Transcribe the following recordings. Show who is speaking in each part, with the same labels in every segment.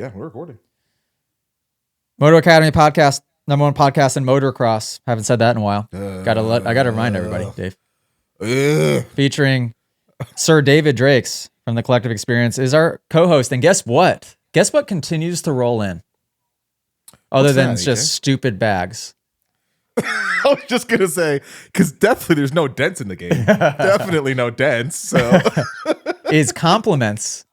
Speaker 1: Yeah, we're recording.
Speaker 2: Moto Academy podcast, #1 podcast in Motocross. Haven't said that in a while. I gotta remind everybody, Dave. Featuring Sir David Drakes from the Collective Experience is our co-host. And guess what? Guess what continues to roll in? Other than just stupid bags.
Speaker 1: I was just gonna say, because definitely there's no dents in the game. Definitely no dents. So
Speaker 2: is compliments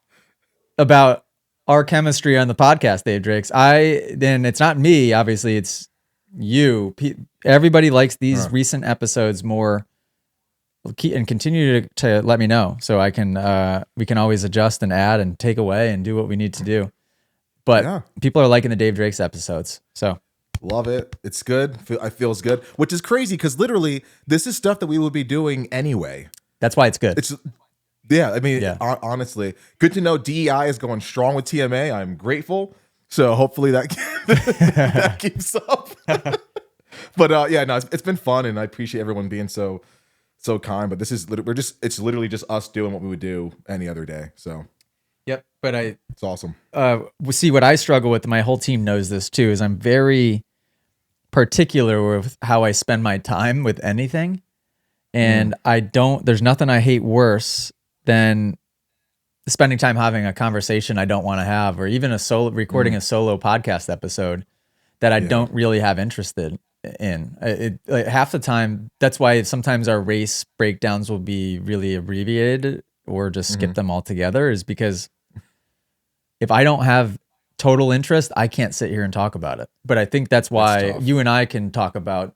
Speaker 2: about our chemistry on the podcast, Dave Drakes. Then it's not me, obviously, it's you. Everybody likes these recent episodes more, and continue to let me know so I can we can always adjust and add and take away and do what we need to do. But people are liking the Dave Drakes episodes, so
Speaker 1: love it. It's good. I feels good, which is crazy because literally this is stuff that we would be doing anyway.
Speaker 2: That's why it's good.
Speaker 1: Honestly, good to know DEI is going strong with TMA. I'm grateful. So hopefully that that keeps up. But it's been fun, and I appreciate everyone being so kind. But this is it's literally just us doing what we would do any other day. So
Speaker 2: yep. But
Speaker 1: it's awesome.
Speaker 2: We see what I struggle with. My whole team knows this too. Is I'm very particular with how I spend my time with anything, and there's nothing I hate worse than spending time having a conversation I don't want to have, or even recording a solo podcast episode that I don't really have interest in. Like half the time, that's why sometimes our race breakdowns will be really abbreviated or just skip them altogether, is because if I don't have total interest, I can't sit here and talk about it. But I think that's why you and I can talk about,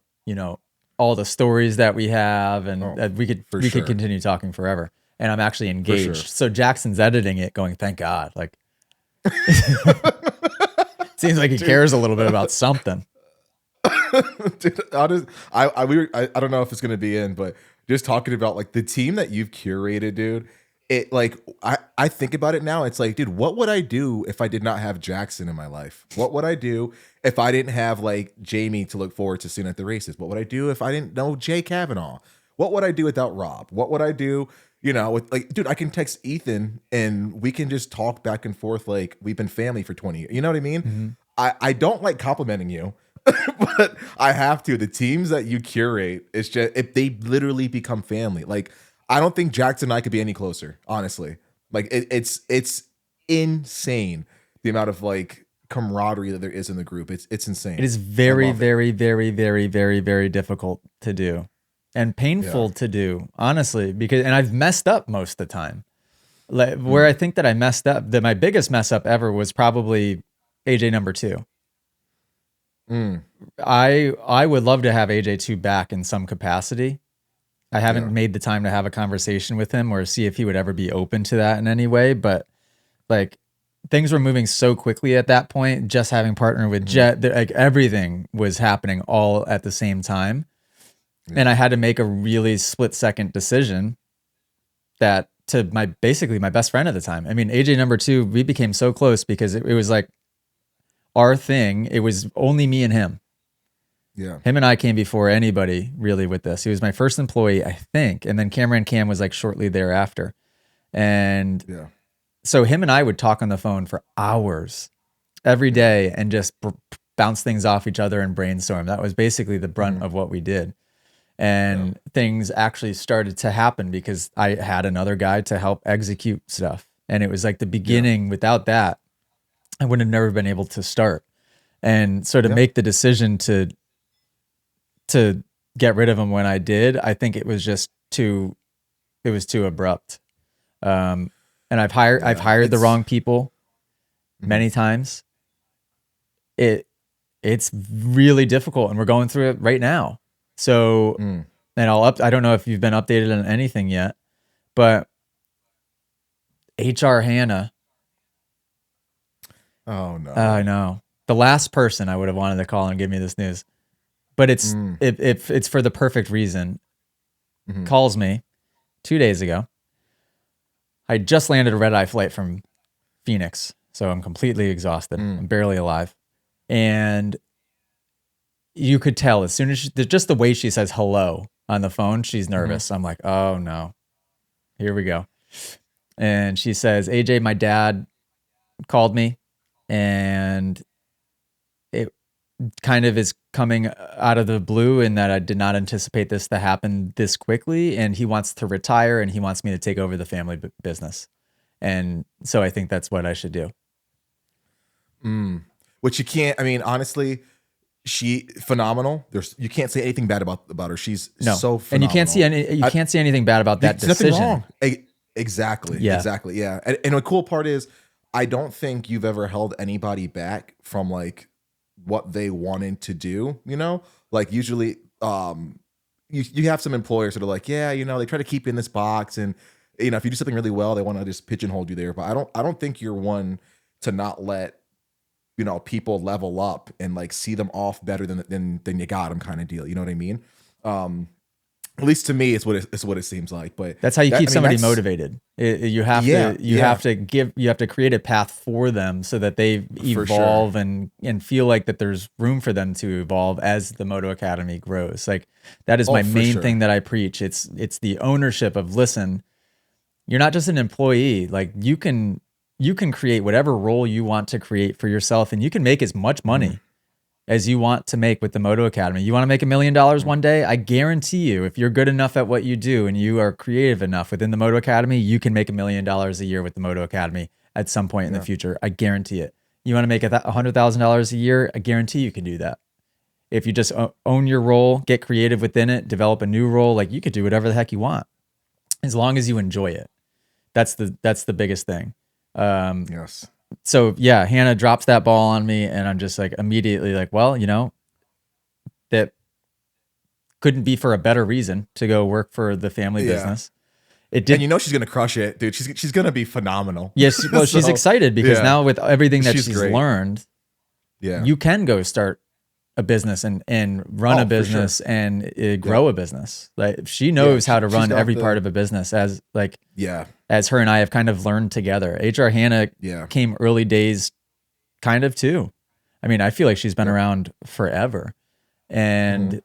Speaker 2: all the stories that we have, and we could continue talking forever. And I'm actually engaged. Sure. So Jackson's editing it going, thank God. Like, seems like he cares a little bit about something.
Speaker 1: Dude, I don't know if it's going to be in, but just talking about like the team that you've curated, dude, it like, I think about it now. It's like, dude, what would I do if I did not have Jackson in my life? What would I do if I didn't have like Jamie to look forward to seeing at the races? What would I do if I didn't know Jay Kavanaugh? What would I do without Rob? What would I do? With like, dude, I can text Ethan and we can just talk back and forth like we've been family for 20 years. You know what I mean?
Speaker 2: Mm-hmm.
Speaker 1: I don't like complimenting you, but I have to. The teams that you curate, it's just, if they literally become family. Like, I don't think Jackson and I could be any closer, honestly. Like, it's insane the amount of like camaraderie that there is in the group. It's insane.
Speaker 2: It is very, very, very, very, very, very difficult to do. And painful to do, honestly, and I've messed up most of the time. Like, where I think that I messed up, that my biggest mess up ever was probably AJ number 2. I would love to have AJ2 back in some capacity. I haven't made the time to have a conversation with him or see if he would ever be open to that in any way. But like, things were moving so quickly at that point. Just having partnered with Jet, like everything was happening all at the same time. And I had to make a really split-second decision that to basically my best friend at the time. I mean, AJ number 2, we became so close because it was like our thing. It was only me and him.
Speaker 1: Yeah.
Speaker 2: Him and I came before anybody really with this. He was my first employee, I think. And then Cameron Cam was like shortly thereafter. And so him and I would talk on the phone for hours every day and just bounce things off each other and brainstorm. That was basically the brunt of what we did. And things actually started to happen because I had another guy to help execute stuff. And it was like the beginning. Without that, I would have never been able to start. And so to make the decision to get rid of him when I did, I think it was just too abrupt. And I've hired the wrong people many times. It's really difficult, and we're going through it right now. So, and I don't know if you've been updated on anything yet, but HR Hannah.
Speaker 1: Oh no.
Speaker 2: I know. The last person I would have wanted to call and give me this news, but it's for the perfect reason. Calls me 2 days ago. I just landed a red-eye flight from Phoenix, so I'm completely exhausted. I'm barely alive. And you could tell as soon as just the way she says hello on the phone, she's nervous. I'm like, oh no, here we go. And she says, AJ, my dad called me and it kind of is coming out of the blue in that I did not anticipate this to happen this quickly, and he wants to retire and he wants me to take over the family business. And so I think that's what I should do.
Speaker 1: Which you can't, I mean, honestly, she phenomenal. You can't say anything bad about her. She's so phenomenal.
Speaker 2: And you can't see anything bad about that decision.
Speaker 1: Nothing wrong. Exactly.
Speaker 2: Yeah.
Speaker 1: Exactly. Yeah. And the cool part is I don't think you've ever held anybody back from like what they wanted to do, you know? Like usually you have some employers that are like, yeah, you know, they try to keep you in this box, and you know, if you do something really well, they want to just pigeonhole you there. But I don't think you're one to not let, you know, people level up and like see them off better than you got them kind of deal. You know what I mean? At least to me, it's what it seems like. But
Speaker 2: that's how you keep somebody motivated. You have to create a path for them so that they evolve and feel like that there's room for them to evolve as the Moto Academy grows. Like that is my main thing that I preach. It's the ownership of, listen, you're not just an employee. Like you can create whatever role you want to create for yourself, and you can make as much money as you want to make with the Moto Academy. You want to make $1 million one day? I guarantee you, if you're good enough at what you do and you are creative enough within the Moto Academy, you can make $1 million a year with the Moto Academy at some point in the future. I guarantee it. You want to make $100,000 a year? I guarantee you can do that. If you just own your role, get creative within it, develop a new role, like you could do whatever the heck you want, as long as you enjoy it. That's the biggest thing.
Speaker 1: Yes.
Speaker 2: So yeah, Hannah drops that ball on me, and I'm just like immediately like, well, you know, that couldn't be for a better reason to go work for the family business. It did.
Speaker 1: And you know she's gonna crush it, dude. She's gonna be phenomenal.
Speaker 2: Yes, well, she's excited because now with everything that she's learned,
Speaker 1: yeah,
Speaker 2: you can go start a business and run a business and grow a business. Like she knows how to run every part of a business as her and I have kind of learned together. HR Hannah came early days kind of too. I mean, I feel like she's been around forever, and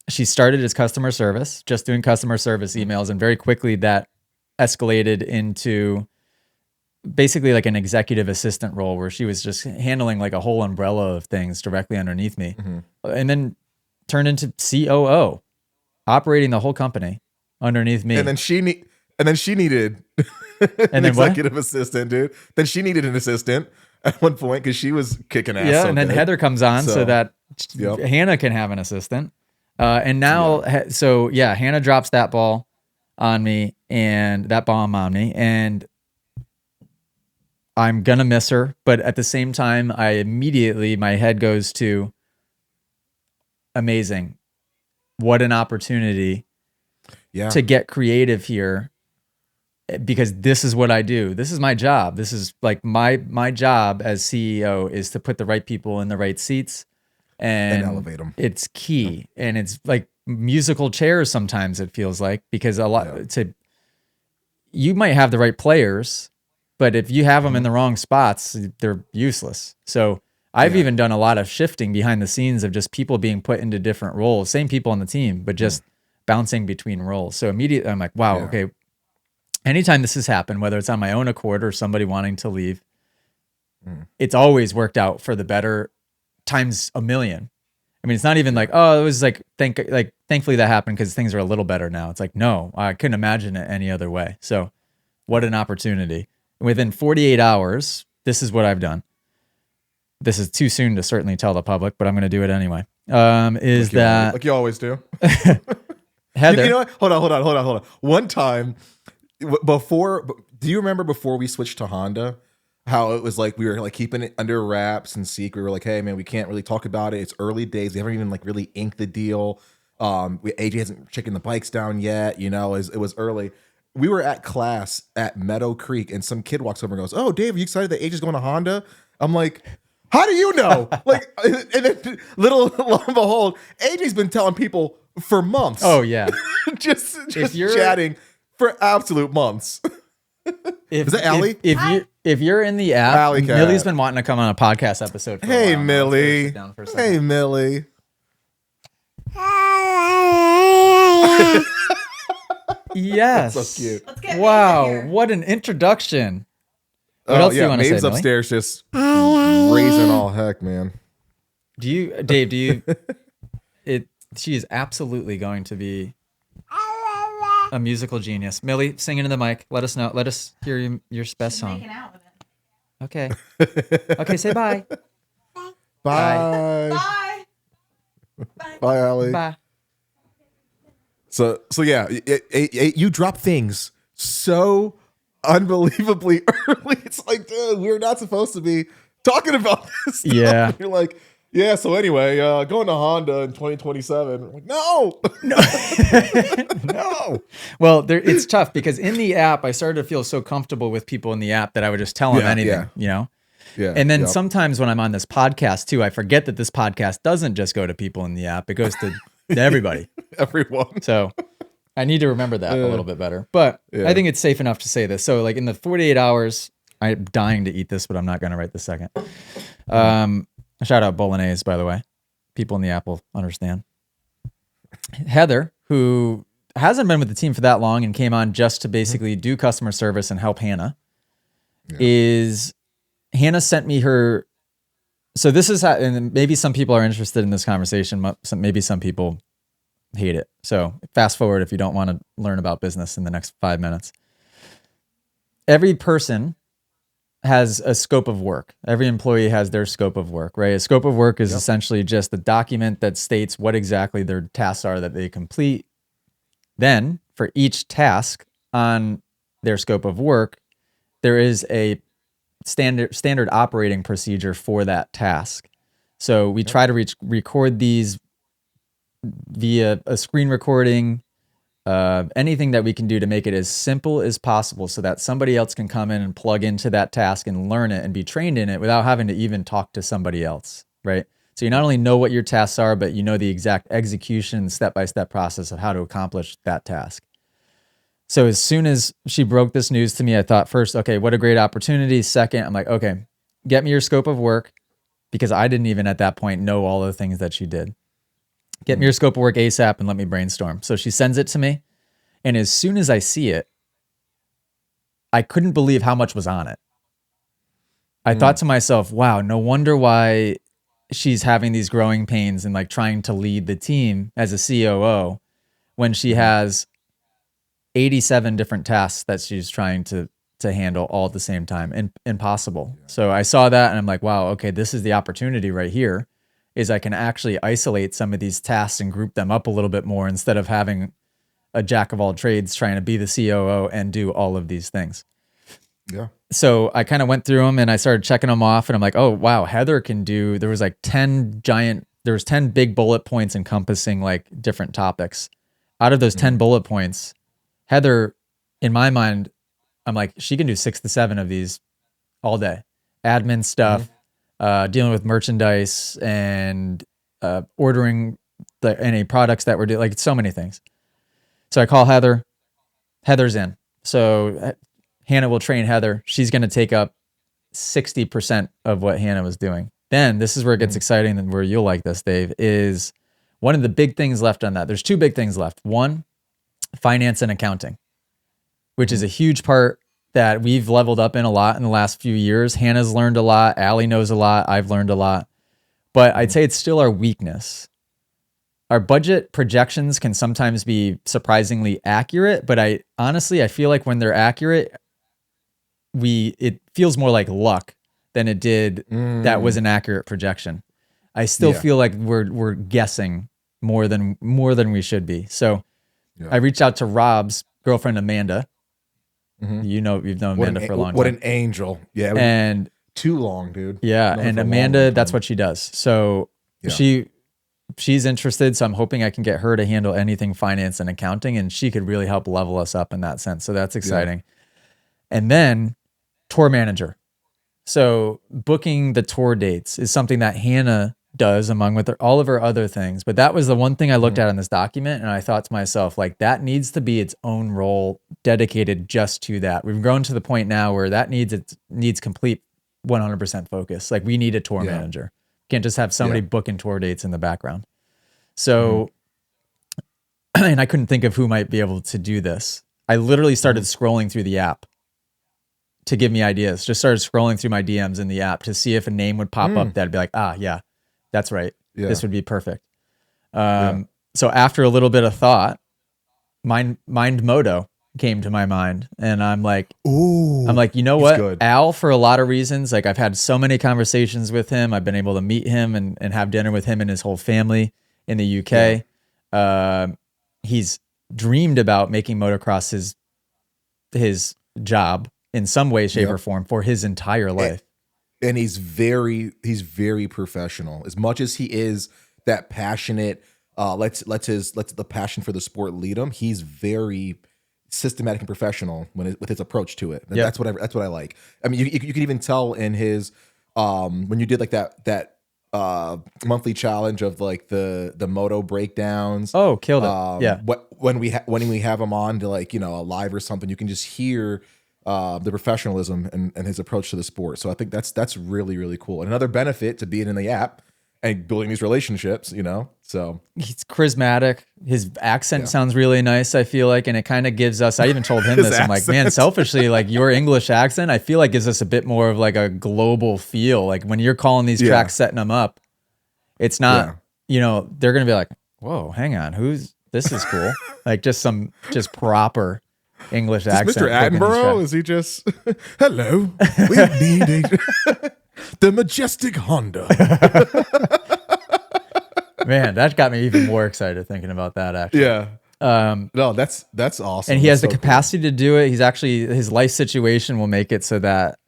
Speaker 2: she started as customer service, just doing customer service emails. And very quickly that escalated into basically like an executive assistant role where she was just handling like a whole umbrella of things directly underneath me, and then turned into COO, operating the whole company underneath me.
Speaker 1: And then she needed an executive assistant, dude. Then she needed an assistant at one point because she was kicking ass.
Speaker 2: Yeah, and then Heather comes on so that Hannah can have an assistant. And now, Hannah drops that ball on me and that bomb on me, and I'm going to miss her. But at the same time, my head goes to amazing. What an opportunity to get creative here, because this is what I do. This is my job. This is like my job as CEO is to put the right people in the right seats and
Speaker 1: elevate them.
Speaker 2: It's key. And it's like musical chairs sometimes, it feels like, because you might have the right players, but if you have them in the wrong spots, they're useless. So I've even done a lot of shifting behind the scenes of just people being put into different roles, same people on the team, but just bouncing between roles. So immediately I'm like, wow, okay. Anytime this has happened, whether it's on my own accord or somebody wanting to leave, it's always worked out for the better times a million. I mean, it's not even like, oh, it was like, thankfully that happened because things are a little better now. It's like, no, I couldn't imagine it any other way. So what an opportunity. Within 48 hours, this is what I've done. This is too soon to certainly tell the public, but I'm going to do it anyway. Like
Speaker 1: you always do.
Speaker 2: Heather.
Speaker 1: You know what? Hold on. One time before, do you remember before we switched to Honda, how it was like we were like keeping it under wraps and secret? We were like, hey man, we can't really talk about it. It's early days. We haven't even like really inked the deal. AJ hasn't checking the bikes down yet. You know, it was early. We were at class at Meadow Creek, and some kid walks over and goes, "Oh, Dave, are you excited that AJ's going to Honda?" I'm like, "How do you know?" Like, and then lo and behold, AJ's been telling people for months.
Speaker 2: Oh yeah,
Speaker 1: just chatting for absolute months. Is that Allie?
Speaker 2: If you're in the app, Millie's been wanting to come on a podcast episode. For a while.
Speaker 1: Millie. Hey, Millie.
Speaker 2: Yes.
Speaker 1: That's so cute.
Speaker 2: Wow, what an introduction. What else do you
Speaker 1: Yeah,
Speaker 2: want to say,
Speaker 1: Maeve's
Speaker 2: Millie?
Speaker 1: upstairs just raising all heck, man.
Speaker 2: Dave, she is absolutely going to be a musical genius. Millie, sing into the mic. Let us know. Let us hear your best song.
Speaker 3: Making out with it.
Speaker 2: Okay. Okay, say bye.
Speaker 1: Bye.
Speaker 3: Bye.
Speaker 1: Bye, Allie.
Speaker 2: Bye.
Speaker 1: So yeah, you drop things so unbelievably early. It's like, dude, we're not supposed to be talking about this stuff.
Speaker 2: Yeah.
Speaker 1: You're like, yeah, so anyway, going to Honda in 2027. I'm like, no. No.
Speaker 2: Well, it's tough because in the app, I started to feel so comfortable with people in the app that I would just tell them anything, you know?
Speaker 1: Yeah.
Speaker 2: And then sometimes when I'm on this podcast too, I forget that this podcast doesn't just go to people in the app. It goes to everybody.
Speaker 1: Everyone.
Speaker 2: So I need to remember that a little bit better. But I think it's safe enough to say this. So like in the 48 hours, I'm dying to eat this, but I'm not going to right this second. Shout out Bolognese, by the way. People in the app will understand. Heather, who hasn't been with the team for that long and came on just to basically do customer service and help Hannah, Hannah sent me her. So this is how, and maybe some people are interested in this conversation. Maybe some people hate it. So fast forward if you don't want to learn about business in the next 5 minutes. Every person has a scope of work. Every employee has their scope of work, right? A scope of work is essentially just the document that states what exactly their tasks are that they complete. Then for each task on their scope of work, there is a standard operating procedure for that task. So we try to record these via a screen recording, anything that we can do to make it as simple as possible so that somebody else can come in and plug into that task and learn it and be trained in it without having to even talk to somebody else, right? So you not only know what your tasks are, but you know the exact execution, step-by-step process of how to accomplish that task. So as soon as she broke this news to me, I thought first, okay, what a great opportunity. Second, I'm like, okay, get me your scope of work, because I didn't even at that point know all the things that she did. Get me your scope of work ASAP and let me brainstorm. So she sends it to me. And as soon as I see it, I couldn't believe how much was on it. I thought to myself, wow, no wonder why she's having these growing pains and like trying to lead the team as a COO when she has 87 different tasks that she's trying to handle all at the same time. And impossible. So I saw that and I'm like, wow, okay, this is the opportunity right here. Is I can actually isolate some of these tasks and group them up a little bit more instead of having a jack of all trades trying to be the COO and do all of these things.
Speaker 1: Yeah.
Speaker 2: So I kind of went through them and I started checking them off and I'm like, oh, wow, Heather can do, there was 10 big bullet points encompassing like different topics. Out of those 10 bullet points, Heather, in my mind, I'm like, she can do 6 to 7 of these all day. Admin stuff, dealing with merchandise and ordering any products that we're doing, like so many things. So I call Heather. Heather's in. So Hannah will train Heather. She's going to take up 60% of what Hannah was doing. Then this is where it gets exciting and where you'll like this, Dave, is one of the big things left on that. There's 2 big things left. One, finance and accounting, which is a huge part that we've leveled up in a lot in the last few years. Hannah's learned a lot. Allie knows a lot. I've learned a lot. But I'd say it's still our weakness. Our budget projections can sometimes be surprisingly accurate, but I feel like when they're accurate, it feels more like luck than it did that was an accurate projection. I still feel like we're guessing more than we should be. So I reached out to Rob's girlfriend Amanda. You've known Amanda for a long time.
Speaker 1: What an angel. Yeah.
Speaker 2: And
Speaker 1: too long, dude.
Speaker 2: Yeah. And Amanda, that's what she does. So she's interested. So I'm hoping I can get her to handle anything finance and accounting, and she could really help level us up in that sense. So that's exciting. Yeah. And then tour manager. So booking the tour dates is something that Hannah does along with all of her other things. But that was the one thing I looked at in this document, and I thought to myself, like, that needs to be its own role dedicated just to that. We've grown to the point now where that needs complete 100% focus. Like, we need a tour manager. Can't just have somebody booking tour dates in the background. So, and I couldn't think of who might be able to do this. I literally started scrolling through the app to give me ideas. Just started scrolling through my DMs in the app to see if a name would pop up that'd be like, yeah, that's right.
Speaker 1: Yeah.
Speaker 2: This would be perfect. So after a little bit of thought, Mind Moto came to my mind, and I'm like, you know what?
Speaker 1: Good.
Speaker 2: Al, for a lot of reasons, like I've had so many conversations with him. I've been able to meet him and have dinner with him and his whole family in the UK. He's dreamed about making motocross his job in some way, shape, or form for his entire life.
Speaker 1: And he's very professional. As much as he is that passionate, let's the passion for the sport lead him. He's very systematic and professional with his approach to it. And that's what I like. I mean, you can even tell in his when you did like that monthly challenge of like the moto breakdowns.
Speaker 2: Oh, killed it. Yeah.
Speaker 1: When we have him on to like, a live or something, you can just hear the professionalism and his approach to the sport. So I think that's really, really cool. And another benefit to being in the app and building these relationships, so
Speaker 2: he's charismatic. His accent sounds really nice, I feel like, and it kind of gives us, I even told him this, I'm like, man, selfishly, like your English accent, I feel like gives us a bit more of like a global feel. Like when you're calling these tracks, setting them up, it's not, they're going to be like, whoa, hang on, this is cool. Like just proper English accent.
Speaker 1: Mr. Attenborough, is he just, hello, we need the majestic Honda.
Speaker 2: Man, that got me even more excited thinking about that, actually.
Speaker 1: Yeah. No, that's awesome.
Speaker 2: And he has the
Speaker 1: so
Speaker 2: capacity to do it. He's actually, his life situation will make it so that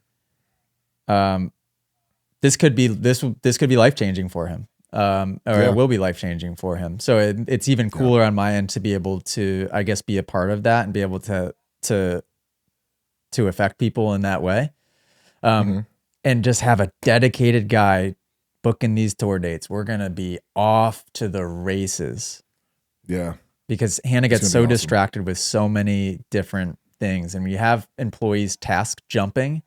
Speaker 2: this could be life-changing for him. It will be life-changing for him. So it's even cooler on my end to be able to, I guess, be a part of that and be able to affect people in that way. And just have a dedicated guy booking these tour dates. We're going to be off to the races.
Speaker 1: Yeah.
Speaker 2: Because Hannah gets so distracted with so many different things. And when you have employees task jumping,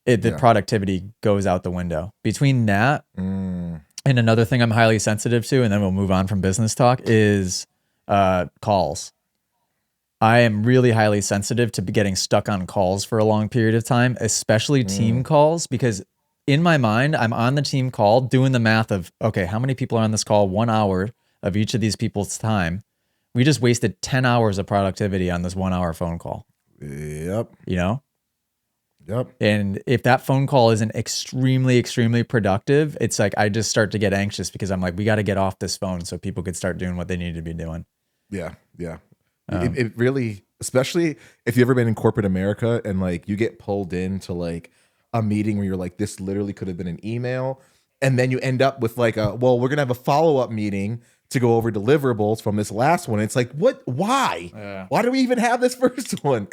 Speaker 2: the productivity goes out the window. Between that and another thing I'm highly sensitive to, and then we'll move on from business talk, is calls. I am really highly sensitive to getting stuck on calls for a long period of time, especially team calls, because in my mind, I'm on the team call doing the math of, okay, how many people are on this call? 1 hour of each of these people's time. We just wasted 10 hours of productivity on this 1 hour phone call.
Speaker 1: Yep. Yep.
Speaker 2: And if that phone call isn't extremely, extremely productive, it's like I just start to get anxious because I'm like, we got to get off this phone so people could start doing what they need to be doing.
Speaker 1: Yeah. Yeah. It really, especially if you've ever been in corporate America and like you get pulled into like a meeting where you're like, this literally could have been an email. And then you end up with like we're going to have a follow-up meeting to go over deliverables from this last one. It's like, what? Why?
Speaker 2: Yeah.
Speaker 1: Why do we even have this first one?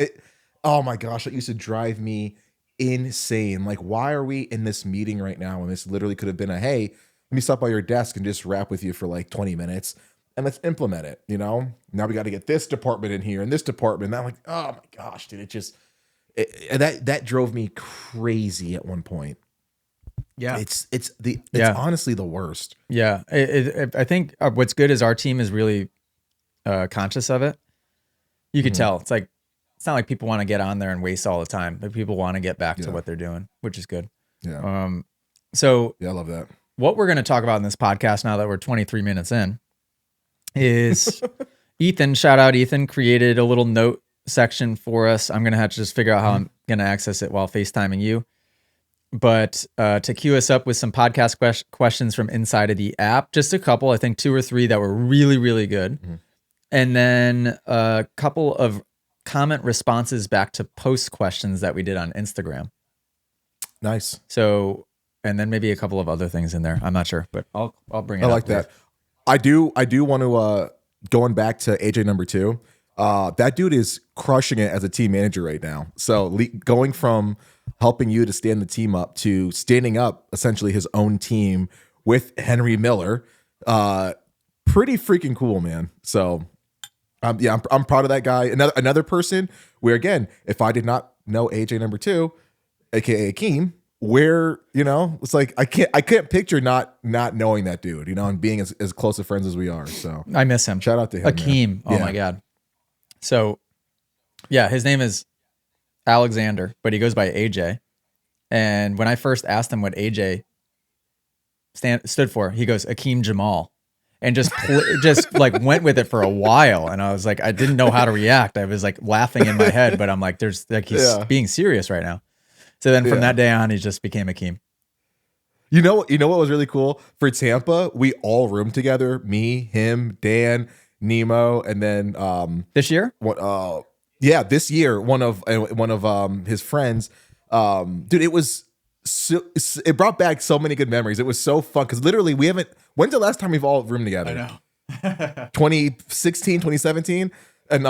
Speaker 1: Oh my gosh, that used to drive me insane. Like, why are we in this meeting right now? And this literally could have been hey, let me stop by your desk and just rap with you for like 20 minutes. And let's implement it, Now we got to get this department in here and this department. And I'm like, oh my gosh, dude, that drove me crazy at one point.
Speaker 2: Yeah.
Speaker 1: It's honestly the worst.
Speaker 2: Yeah. I think what's good is our team is really conscious of it. You could tell. It's like, it's not like people want to get on there and waste all the time, but people want to get back to what they're doing, which is good.
Speaker 1: Yeah.
Speaker 2: So
Speaker 1: I love that.
Speaker 2: What we're going to talk about in this podcast now that we're 23 minutes in is Ethan, shout out Ethan, created a little note section for us. I'm going to have to just figure out how I'm going to access it while FaceTiming you. But to queue us up with some podcast questions from inside of the app, just a couple, I think 2 or 3 that were really, really good. And then a couple of comment responses back to post questions that we did on Instagram.
Speaker 1: Nice.
Speaker 2: So, and then maybe a couple of other things in there. I'm not sure, but I'll bring it up.
Speaker 1: I like that. I do want to, going back to AJ number 2, that dude is crushing it as a team manager right now. So going from helping you to stand the team up to standing up essentially his own team with Henry Miller, pretty freaking cool, man. So I'm proud of that guy. Another person where, again, if I did not know AJ number 2, aka Akeem, where it's like I can't picture not knowing that dude, and being as close of friends as we are. So
Speaker 2: I miss him.
Speaker 1: Shout out to him,
Speaker 2: Akeem. Man. Oh my god. So yeah, his name is Alexander, but he goes by AJ. And when I first asked him what AJ stood for, he goes Akeem Jamal, and just like went with it for a while. And I was like, I didn't know how to react. I was like laughing in my head, but I'm like, there's like he's being serious right now. So then from that day on, he just became Akeem.
Speaker 1: You know what was really cool for Tampa? We all roomed together. Me, him, Dan, Nemo, and then
Speaker 2: This year?
Speaker 1: what? Yeah, this year one of his friends. Dude, it was it brought back so many good memories. It was so fun because literally we haven't. When's the last time we've all roomed together?
Speaker 2: I know.
Speaker 1: 2016, 2017, and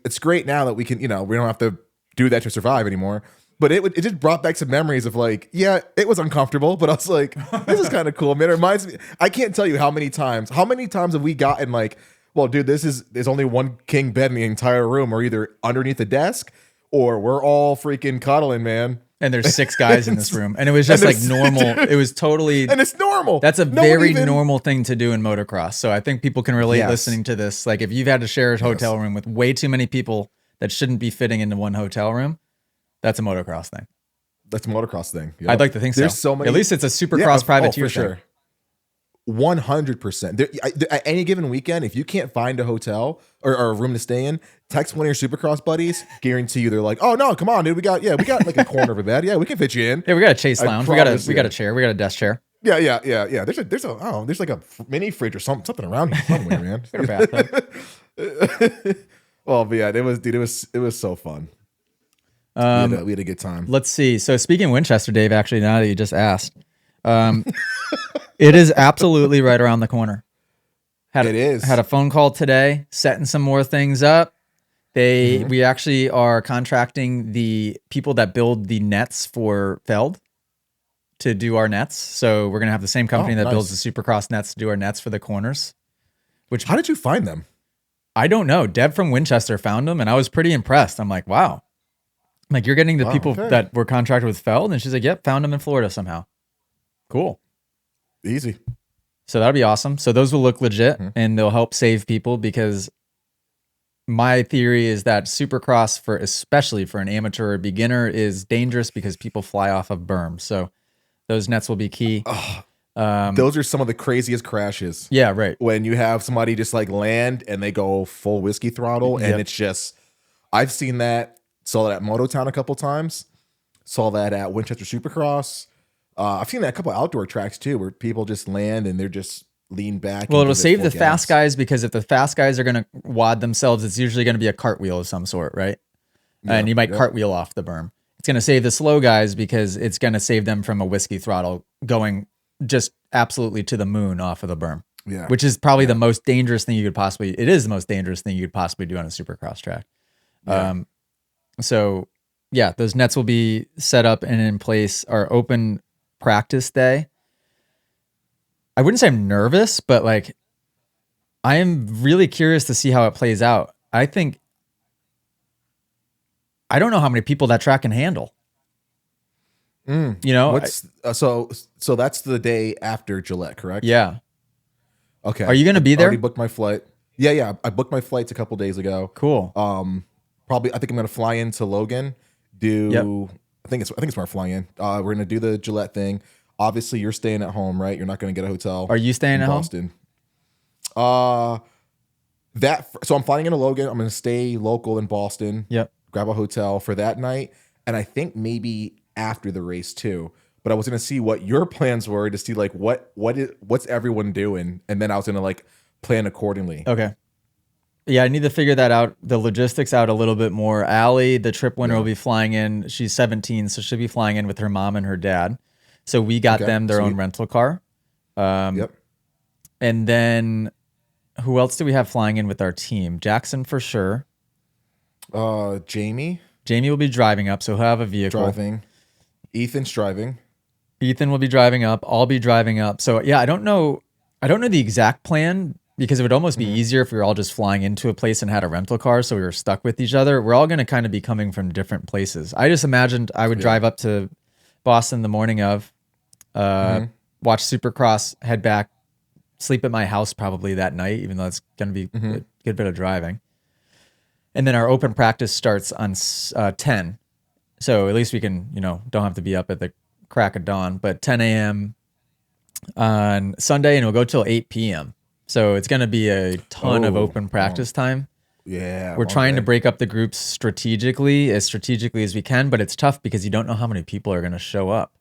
Speaker 1: it's great now that we can we don't have to do that to survive anymore. But it just brought back some memories of like, yeah, it was uncomfortable, but I was like, this is kind of cool, man. It reminds me. I can't tell you how many times have we gotten like, well, dude, there's only one king bed in the entire room, or either underneath the desk, or we're all freaking cuddling, man.
Speaker 2: And there's 6 guys in this room, and it was just like normal. It was totally,
Speaker 1: and it's normal.
Speaker 2: That's a very normal thing to do in motocross. So I think people can relate listening to this. Like if you've had to share a hotel room with way too many people that shouldn't be fitting into one hotel room, that's a motocross thing.
Speaker 1: That's a motocross thing. Yep.
Speaker 2: I'd like to think
Speaker 1: There's so many.
Speaker 2: At least it's a supercross privateer
Speaker 1: for sure. 100%. At any given weekend, if you can't find a hotel or a room to stay in, text one of your supercross buddies. Guarantee you, they're like, "Oh no, come on, dude, we got like a corner of a bed. Yeah, we can fit you in.
Speaker 2: Yeah, we got a chase lounge. We got a chair. We got a desk chair.
Speaker 1: Yeah. There's like a mini fridge or something around here somewhere, man.
Speaker 2: Got a bathtub.
Speaker 1: Well, but yeah, it was so fun. We had a good time.
Speaker 2: Let's see. So speaking of Winchester, Dave, actually, now that you just asked, it is absolutely right around the corner. Had a phone call today, setting some more things up. We actually are contracting the people that build the nets for Feld to do our nets. So we're gonna have the same company that builds the Supercross nets to do our nets for the corners.
Speaker 1: How did you find them?
Speaker 2: I don't know. Deb from Winchester found them, and I was pretty impressed. I'm like, wow. Like, you're getting the people that were contracted with Feld? And she's like, yep, found them in Florida somehow. Cool.
Speaker 1: Easy.
Speaker 2: So that'll be awesome. So those will look legit, and they'll help save people, because my theory is that Supercross, especially for an amateur or beginner, is dangerous because people fly off of berms. So those nets will be key.
Speaker 1: Those are some of the craziest crashes.
Speaker 2: Yeah, right.
Speaker 1: When you have somebody just like land and they go full whiskey throttle, and it's just, I've seen that. Saw that at Moto Town a couple times. Saw that at Winchester Supercross. I've seen that at a couple outdoor tracks too, where people just land and they're just lean back.
Speaker 2: Well, it'll save the fast guys, because if the fast guys are going to wad themselves, it's usually going to be a cartwheel of some sort, right? Yeah, and you might cartwheel off the berm. It's going to save the slow guys, because it's going to save them from a whiskey throttle going just absolutely to the moon off of the berm. Yeah, which is probably the most dangerous thing you could possibly. It is the most dangerous thing you could possibly do on a Supercross track. Yeah. So yeah, those nets will be set up and in place. Our open practice day, I wouldn't say I'm nervous, but like, I am really curious to see how it plays out. I don't know how many people that track can handle. You know,
Speaker 1: so that's the day after Gillette, correct?
Speaker 2: Yeah.
Speaker 1: Okay.
Speaker 2: Are you going to be there?
Speaker 1: I already booked my flight. Yeah. I booked my flights a couple days ago.
Speaker 2: Cool.
Speaker 1: I think I'm going to fly into Logan. I think it's where I'm flying in. We're going to do the Gillette thing. Obviously, you're staying at home, right? You're not going to get a hotel.
Speaker 2: Are you staying at
Speaker 1: Boston? So I'm flying into Logan. I'm going to stay local in Boston.
Speaker 2: Yep.
Speaker 1: Grab a hotel for that night, and I think maybe after the race too. But I was going to see what your plans were, to see like what's everyone doing, and then I was going to like plan accordingly.
Speaker 2: Okay. Yeah, I need to figure that out, the logistics out a little bit more. Allie, the trip winner, will be flying in. She's 17, so she'll be flying in with her mom and her dad. So we got them their own rental car.
Speaker 1: Yep.
Speaker 2: And then who else do we have flying in with our team? Jackson for sure.
Speaker 1: Jamie
Speaker 2: will be driving up, so he'll have a vehicle.
Speaker 1: Driving. Ethan's driving.
Speaker 2: Ethan will be driving up. I'll be driving up. So yeah, I don't know the exact plan, because it would almost be easier if we were all just flying into a place and had a rental car, so we were stuck with each other. We're all going to kind of be coming from different places. I just imagined I would drive up to Boston the morning of, watch Supercross, head back, sleep at my house probably that night, even though it's going to be a good bit of driving. And then our open practice starts on 10. So at least we can, don't have to be up at the crack of dawn, but 10 a.m. on Sunday, and we'll go till 8 p.m. So it's going to be a ton of open practice time.
Speaker 1: Yeah.
Speaker 2: We're trying to break up the groups strategically as we can, but it's tough because you don't know how many people are going to show up.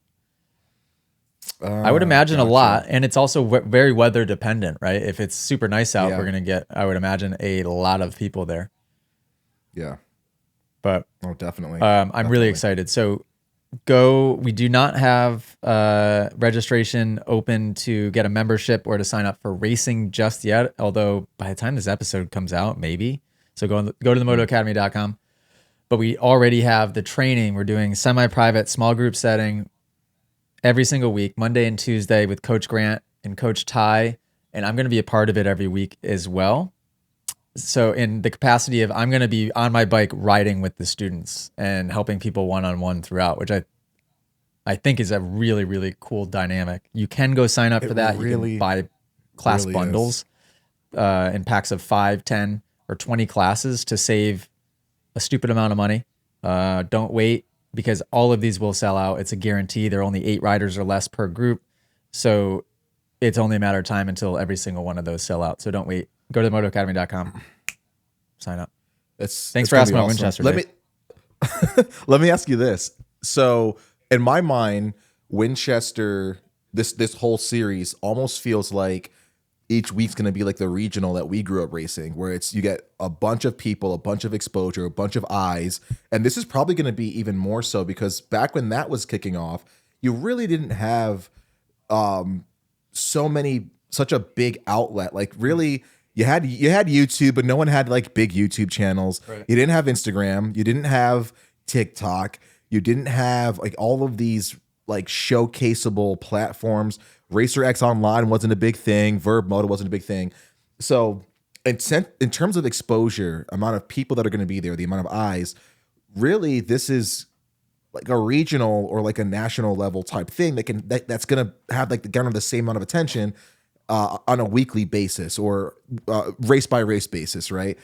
Speaker 2: I would imagine a lot, and it's also very weather dependent, right? If it's super nice out, we're going to get, I would imagine, a lot of people there.
Speaker 1: Yeah.
Speaker 2: But
Speaker 1: definitely.
Speaker 2: I'm really excited. So we do not have registration open to get a membership or to sign up for racing just yet, although by the time this episode comes out, maybe. So go to the motoacademy.com. But we already have the training. We're doing semi-private, small group setting every single week, Monday and Tuesday, with Coach Grant and Coach Ty. And I'm going to be a part of it every week as well. So in the capacity of, I'm going to be on my bike riding with the students and helping people one-on-one throughout, which I think is a really, really cool dynamic. You can go sign up for that. You can buy class bundles in packs of 5, 10, or 20 classes to save a stupid amount of money. Don't wait, because all of these will sell out. It's a guarantee. There are only 8 riders or less per group. So it's only a matter of time until every single one of those sell out. So don't wait. Go to motoacademy.com. Sign up. Thanks for asking about Winchester.
Speaker 1: Let me ask you this. So in my mind, Winchester, this whole series almost feels like each week's going to be like the regional that we grew up racing, where you get a bunch of people, a bunch of exposure, a bunch of eyes. And this is probably going to be even more so, because back when that was kicking off, you really didn't have such a big outlet. Like really, you had YouTube, but no one had like big YouTube channels. Right. You didn't have Instagram. You didn't have TikTok. You didn't have like all of these like showcaseable platforms. Racer X Online wasn't a big thing. Verb Moto wasn't a big thing. So in terms of exposure, amount of people that are going to be there, the amount of eyes, really this is like a regional or like a national level type thing that's going to have like the same amount of attention on a weekly basis or race by race basis, right?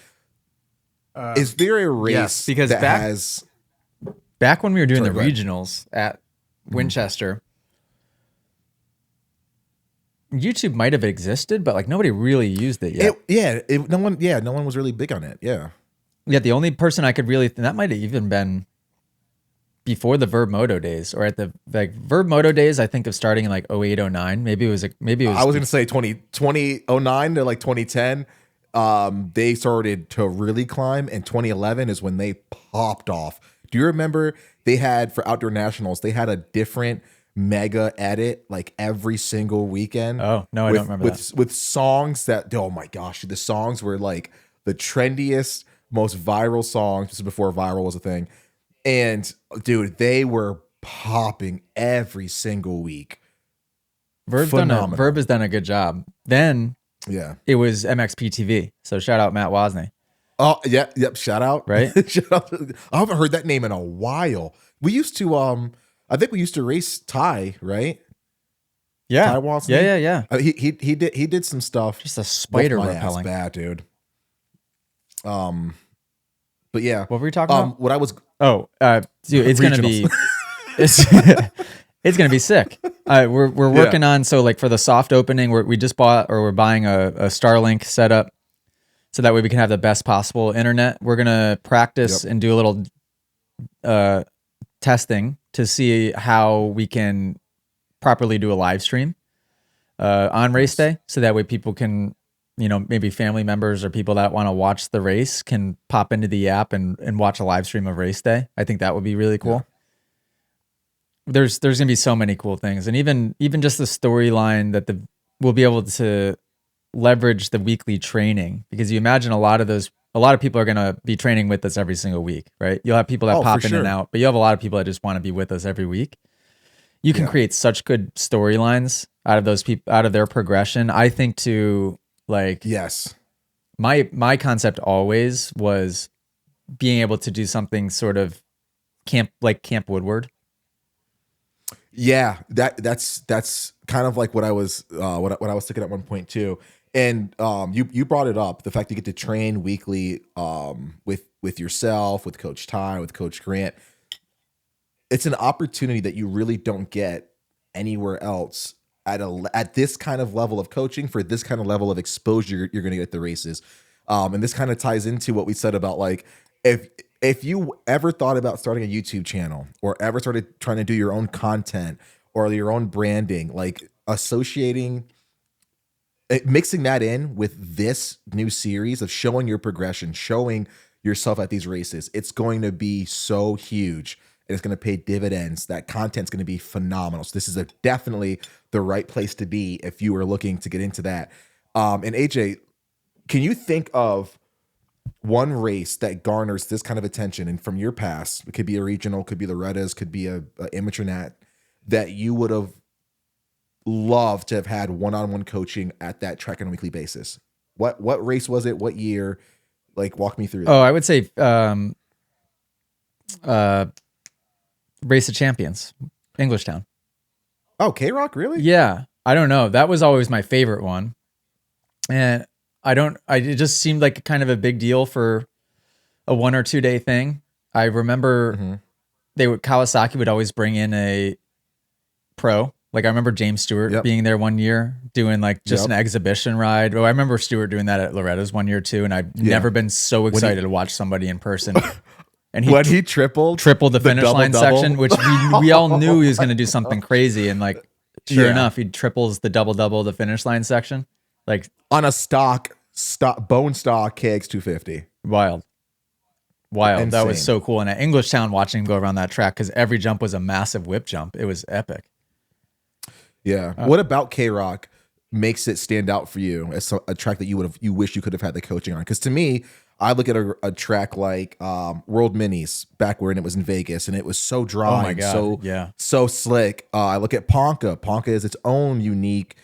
Speaker 1: Is there a race
Speaker 2: yes, because back when we were doing the regionals at Winchester, YouTube might have existed, but like nobody really used it yet.
Speaker 1: No one was really big on it. Yeah.
Speaker 2: The only person I could really, that might have even been before the Verb Moto days, or at the Verb Moto days, I think of starting in like 08, 09. Maybe it was. I
Speaker 1: was going to say 2009 to like 2010. They started to really climb, and 2011 is when they popped off. Do you remember they had, for outdoor nationals, they had a different mega edit like every single weekend?
Speaker 2: Oh no, I don't remember that.
Speaker 1: With songs that, oh my gosh, the songs were like the trendiest, most viral songs. This is before viral was a thing. And dude, they were popping every single week.
Speaker 2: Verb has done a good job. Then it was MXPTV. So shout out Matt Wozni.
Speaker 1: Oh yeah, yep. Shout out,
Speaker 2: right?
Speaker 1: Shout out. I haven't heard that name in a while. We used to, I think we used to race Ty, right?
Speaker 2: Yeah,
Speaker 1: Ty Wozni.
Speaker 2: Yeah.
Speaker 1: He did some stuff.
Speaker 2: Just a spider repelling.
Speaker 1: Bad dude. But yeah,
Speaker 2: what were we talking about?
Speaker 1: What I was.
Speaker 2: Dude, it's gonna be, it's gonna be sick. We're working on, so like for the soft opening, we just bought, or we're buying a Starlink setup, so that way we can have the best possible internet. We're gonna practice and do a little testing to see how we can properly do a live stream on race day, so that way people can, maybe family members or people that want to watch the race can pop into the app and watch a live stream of race day. I think that would be really cool. Yeah. There's going to be so many cool things. And even just the storyline that we'll be able to leverage the weekly training, because you imagine a lot of people are going to be training with us every single week, right? You'll have people that pop in and out, but you have a lot of people that just want to be with us every week. You can create such good storylines out of those people, out of their progression. I think my concept always was being able to do something sort of Camp Woodward.
Speaker 1: Yeah, that's kind of like what I was thinking at one point too. And you brought it up, the fact you get to train weekly with with yourself, with Coach Ty, with Coach Grant. It's an opportunity that you really don't get anywhere else at this kind of level of coaching for this kind of level of exposure you're going to get at the races. And this kind of ties into what we said about like, if you ever thought about starting a YouTube channel or ever started trying to do your own content or your own branding, like mixing that in with this new series of showing your progression, showing yourself at these races, it's going to be so huge. And it's going to pay dividends. That content's going to be phenomenal. So this is definitely the right place to be if you are looking to get into that. And AJ, can you think of one race that garners this kind of attention? And from your past, it could be a regional, could be Loretta's, could be a amateur nat, that you would have loved to have had one-on-one coaching at that track on a weekly basis. What race was it? What year? Like, walk me through that.
Speaker 2: Oh, I would say Race of Champions, Englishtown.
Speaker 1: Oh, K-Rock, really?
Speaker 2: Yeah. I don't know. That was always my favorite one. And it just seemed like kind of a big deal for a 1 or 2 day thing. I remember Kawasaki would always bring in a pro. Like I remember James Stewart being there one year doing like just an exhibition ride. Oh, I remember Stewart doing that at Loretta's one year too. And I've never been so excited to watch somebody in person. And he tripled the finish line section, which we all knew he was going to do something crazy. And like, sure enough, he triples the double the finish line section. Like
Speaker 1: on a bone stock KX250.
Speaker 2: Wild.
Speaker 1: Insane.
Speaker 2: That was so cool. And at Englishtown, watching him go around that track, because every jump was a massive whip jump. It was epic.
Speaker 1: Yeah. What about K-Rock makes it stand out for you as a track that you wish you could have had the coaching on? Because to me, I look at a track like World Minis back when it was in Vegas, and it was so dry,
Speaker 2: oh my God.
Speaker 1: so slick. I look at Ponca. Ponca is its own unique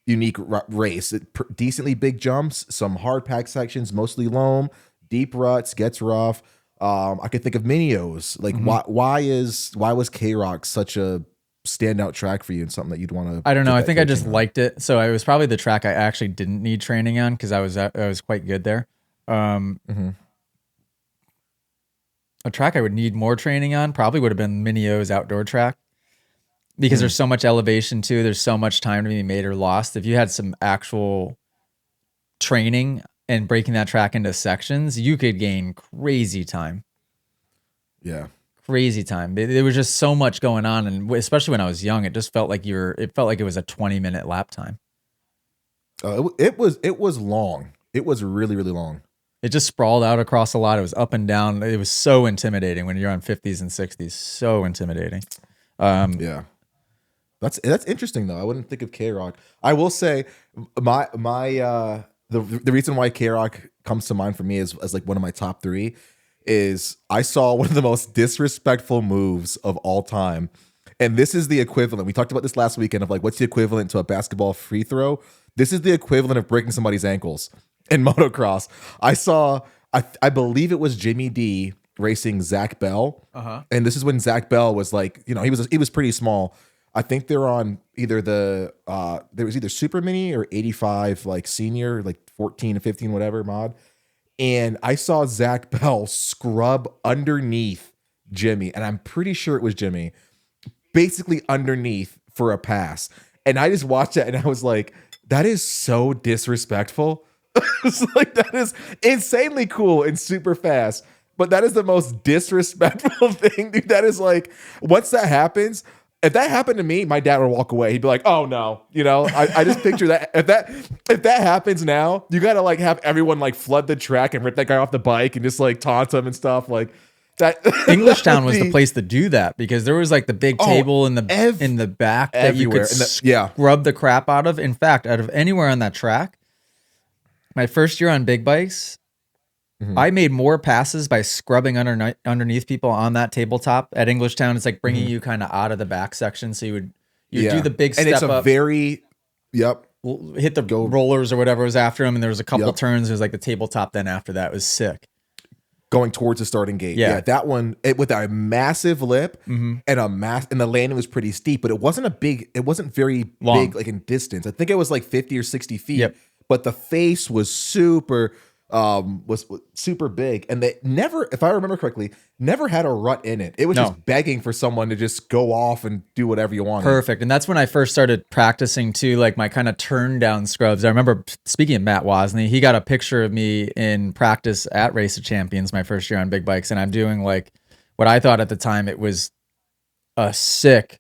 Speaker 1: race. Decently big jumps, some hard pack sections, mostly loam, deep ruts, gets rough. I could think of Minios. Like why was K-Rock such a standout track for you and something that you'd want to?
Speaker 2: I don't know. I think I just liked it. So it was probably the track I actually didn't need training on because I was quite good there. A track I would need more training on probably would have been Minio's outdoor track because there's so much elevation too. There's so much time to be made or lost. If you had some actual training and breaking that track into sections, you could gain crazy time.
Speaker 1: Yeah.
Speaker 2: Crazy time. There was just so much going on. And especially when I was young, it just felt like it was a 20-minute lap time.
Speaker 1: It was long. It was really, really long.
Speaker 2: It just sprawled out across a lot. It was up and down. It was so intimidating when you're on 50s and 60s. So intimidating.
Speaker 1: Yeah. That's interesting though. I wouldn't think of K-Rock. I will say the reason why K-Rock comes to mind for me as like one of my top 3 is I saw one of the most disrespectful moves of all time. And this is the equivalent. We talked about this last weekend of like, what's the equivalent to a basketball free throw? This is the equivalent of breaking somebody's ankles in motocross. I believe it was Jimmy D racing Zach Bell. And this is when Zach Bell was like, he was pretty small. I think they're on either there was either Super Mini or 85, like senior, like 14 to 15, whatever mod. And I saw Zach Bell scrub underneath Jimmy, and I'm pretty sure it was Jimmy, basically underneath for a pass. And I just watched that and I was like, that is so disrespectful. It's like, that is insanely cool and super fast. But that is the most disrespectful thing, dude. That is like, once that happens, if that happened to me, my dad would walk away. He'd be like, "Oh no," I just picture that. If that happens now, you gotta like have everyone like flood the track and rip that guy off the bike and just like taunt him and stuff like that.
Speaker 2: Englishtown was the place to do that because there was like the big table in the back that you could scrub the crap out of. In fact, out of anywhere on that track, my first year on big bikes, I made more passes by scrubbing underneath people on that tabletop at Englishtown. It's like bringing you kind of out of the back section. So you do the big step up.
Speaker 1: And it's a very,
Speaker 2: hit the rollers or whatever was after him. And there was a couple turns. It was like the tabletop. Then after that, it was sick.
Speaker 1: Going towards the starting gate. Yeah. That one, with a massive lip and and the landing was pretty steep, but it wasn't very long, big, like in distance. I think it was like 50 or 60 feet, but the face was super, was super big, and they never, if I remember correctly, never had a rut in it. It was
Speaker 2: No.
Speaker 1: just begging for someone to just go off and do whatever you wanted.
Speaker 2: Perfect. And that's when I first started practicing too, like my kind of turn down scrubs. I remember speaking of Matt Wozni, he got a picture of me in practice at Race of Champions my first year on big bikes. And I'm doing like what I thought at the time it was a sick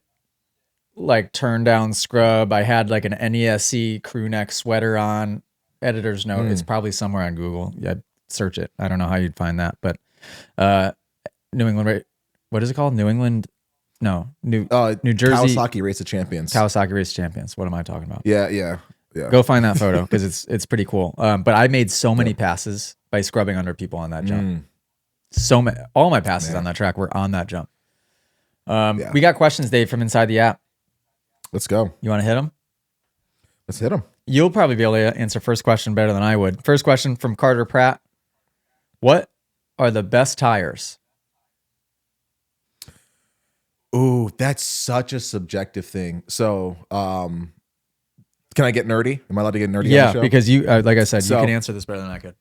Speaker 2: like turn down scrub. I had like an NESC crew neck sweater on. Editor's note, it's probably somewhere on Google. Yeah, search it. I don't know how you'd find that, but New England, what is it called? New England, no, New Jersey
Speaker 1: Kawasaki Race of Champions.
Speaker 2: Kawasaki Race Champions. What am I talking about?
Speaker 1: Yeah.
Speaker 2: Go find that photo because it's pretty cool. But I made so many passes by scrubbing under people on that jump. So many, all my passes on that track were on that jump. We got questions, Dave, from inside the app.
Speaker 1: Let's go.
Speaker 2: You want to hit them?
Speaker 1: Let's hit them.
Speaker 2: You'll probably be able to answer first question better than I would. First question from Carter Pratt. What are the best tires?
Speaker 1: Ooh, that's such a subjective thing. So, can I get nerdy? Am I allowed to get nerdy?
Speaker 2: Yeah,
Speaker 1: on the show?
Speaker 2: because you, like I said, you can answer this better than I could.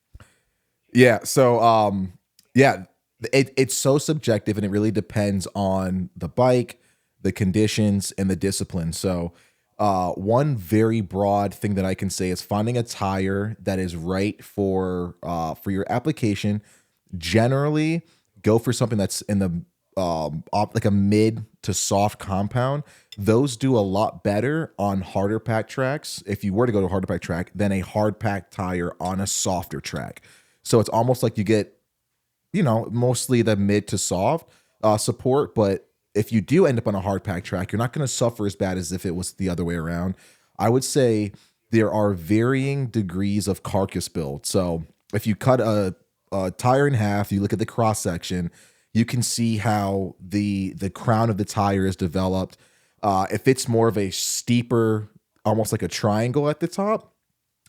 Speaker 1: Yeah. So, it's so subjective, and it really depends on the bike, the conditions, and the discipline. So, one very broad thing that I can say is finding a tire that is right for your application. Generally, go for something that's in the like a mid to soft compound. Those do a lot better on harder pack tracks, if you were to go to a harder pack track, than a hard pack tire on a softer track. So it's almost like you get, mostly the mid to soft support, but if you do end up on a hard pack track, you're not going to suffer as bad as if it was the other way around. I would say there are varying degrees of carcass build. So if you cut a tire in half, you look at the cross section, you can see how the crown of the tire is developed. If it's more of a steeper, almost like a triangle at the top,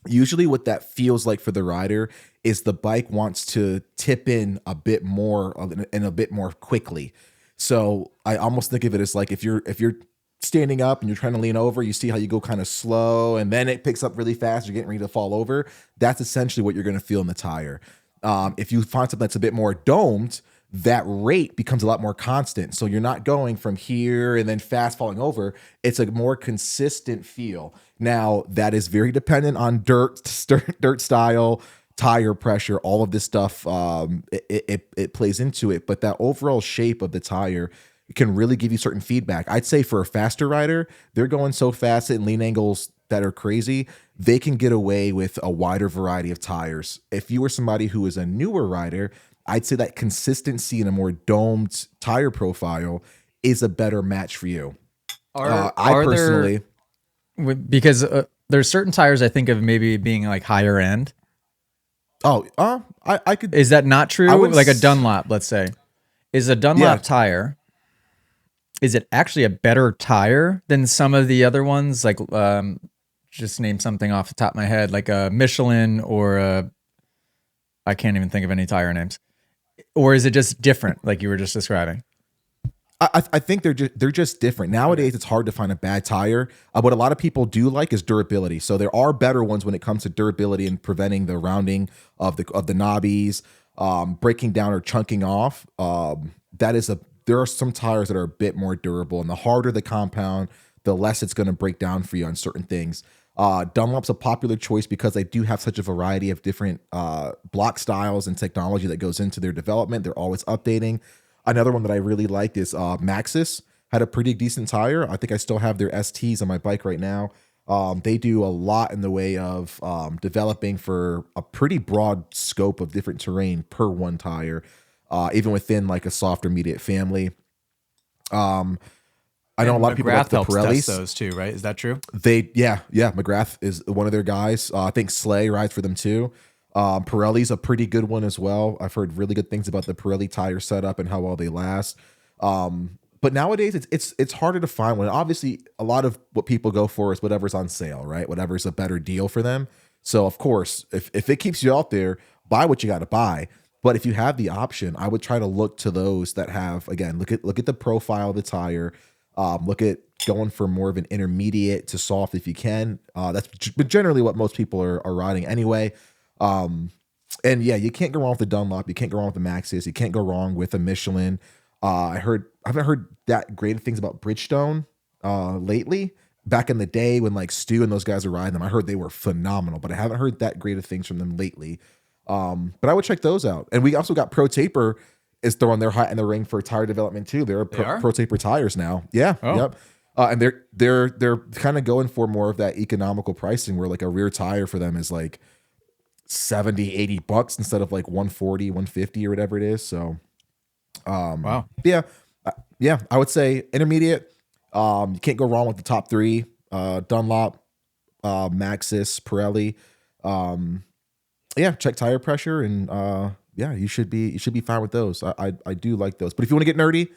Speaker 1: usually what that feels like for the rider is the bike wants to tip in a bit more and a bit more quickly. So I almost think of it as like if you're standing up and you're trying to lean over, you see how you go kind of slow and then it picks up really fast, you're getting ready to fall over. That's essentially what you're going to feel in the tire. If you find something that's a bit more domed, that rate becomes a lot more constant. So you're not going from here and then fast falling over. It's a more consistent feel. Now, that is very dependent on dirt style, tire pressure, all of this stuff. It plays into it. But that overall shape of the tire can really give you certain feedback. I'd say for a faster rider, they're going so fast at lean angles that are crazy, they can get away with a wider variety of tires. If you were somebody who is a newer rider, I'd say that consistency in a more domed tire profile is a better match for you.
Speaker 2: Because there's certain tires I think of maybe being like higher end.
Speaker 1: I could.
Speaker 2: Is that not true? Like a Dunlop, let's say, is a Dunlop tire. Is it actually a better tire than some of the other ones? Like, just name something off the top of my head, like a Michelin or I can't even think of any tire names. Or is it just different, like you were just describing?
Speaker 1: I think they're just different. Nowadays, it's hard to find a bad tire. What a lot of people do like is durability. So there are better ones when it comes to durability and preventing the rounding of the knobbies, breaking down or chunking off. There are some tires that are a bit more durable, and the harder the compound, the less it's going to break down for you on certain things. Dunlop's a popular choice because they do have such a variety of different block styles and technology that goes into their development. They're always updating. Another one that I really liked is Maxxis. Had a pretty decent tire. I think I still have their STs on my bike right now. They do a lot in the way of developing for a pretty broad scope of different terrain per one tire, even within like a soft intermediate family. I know a lot of people like the Pirellis.
Speaker 2: Those too, right? Is that true?
Speaker 1: McGrath is one of their guys. I think Slay rides for them too. Pirelli's a pretty good one as well. I've heard really good things about the Pirelli tire setup and how well they last. But nowadays it's harder to find one. Obviously, a lot of what people go for is whatever's on sale, right? Whatever's a better deal for them. So of course, if it keeps you out there, buy what you got to buy. But if you have the option, I would try to look to those that have, again, look at the profile of the tire. Look at going for more of an intermediate to soft if you can. That's generally what most people are riding anyway. And yeah, you can't go wrong with the Dunlop. You can't go wrong with the Maxxis. You can't go wrong with a Michelin. I haven't heard that great things about Bridgestone lately. Back in the day when like Stu and those guys were riding them, I heard they were phenomenal, but I haven't heard that great of things from them lately. But I would check those out. And we also got Pro Taper is throwing their hat in the ring for tire development too. They're Pro Taper tires now. Yeah. Oh. Yep. And they're kind of going for more of that economical pricing where like a rear tire for them is like 70, $80 instead of like 140, 150 or whatever it is. So,
Speaker 2: wow.
Speaker 1: Yeah. Yeah. I would say intermediate. You can't go wrong with the top three, Dunlop, Maxxis, Pirelli. Yeah. Check tire pressure and, yeah, you should be fine with those. I do like those, but if you want to get nerdy,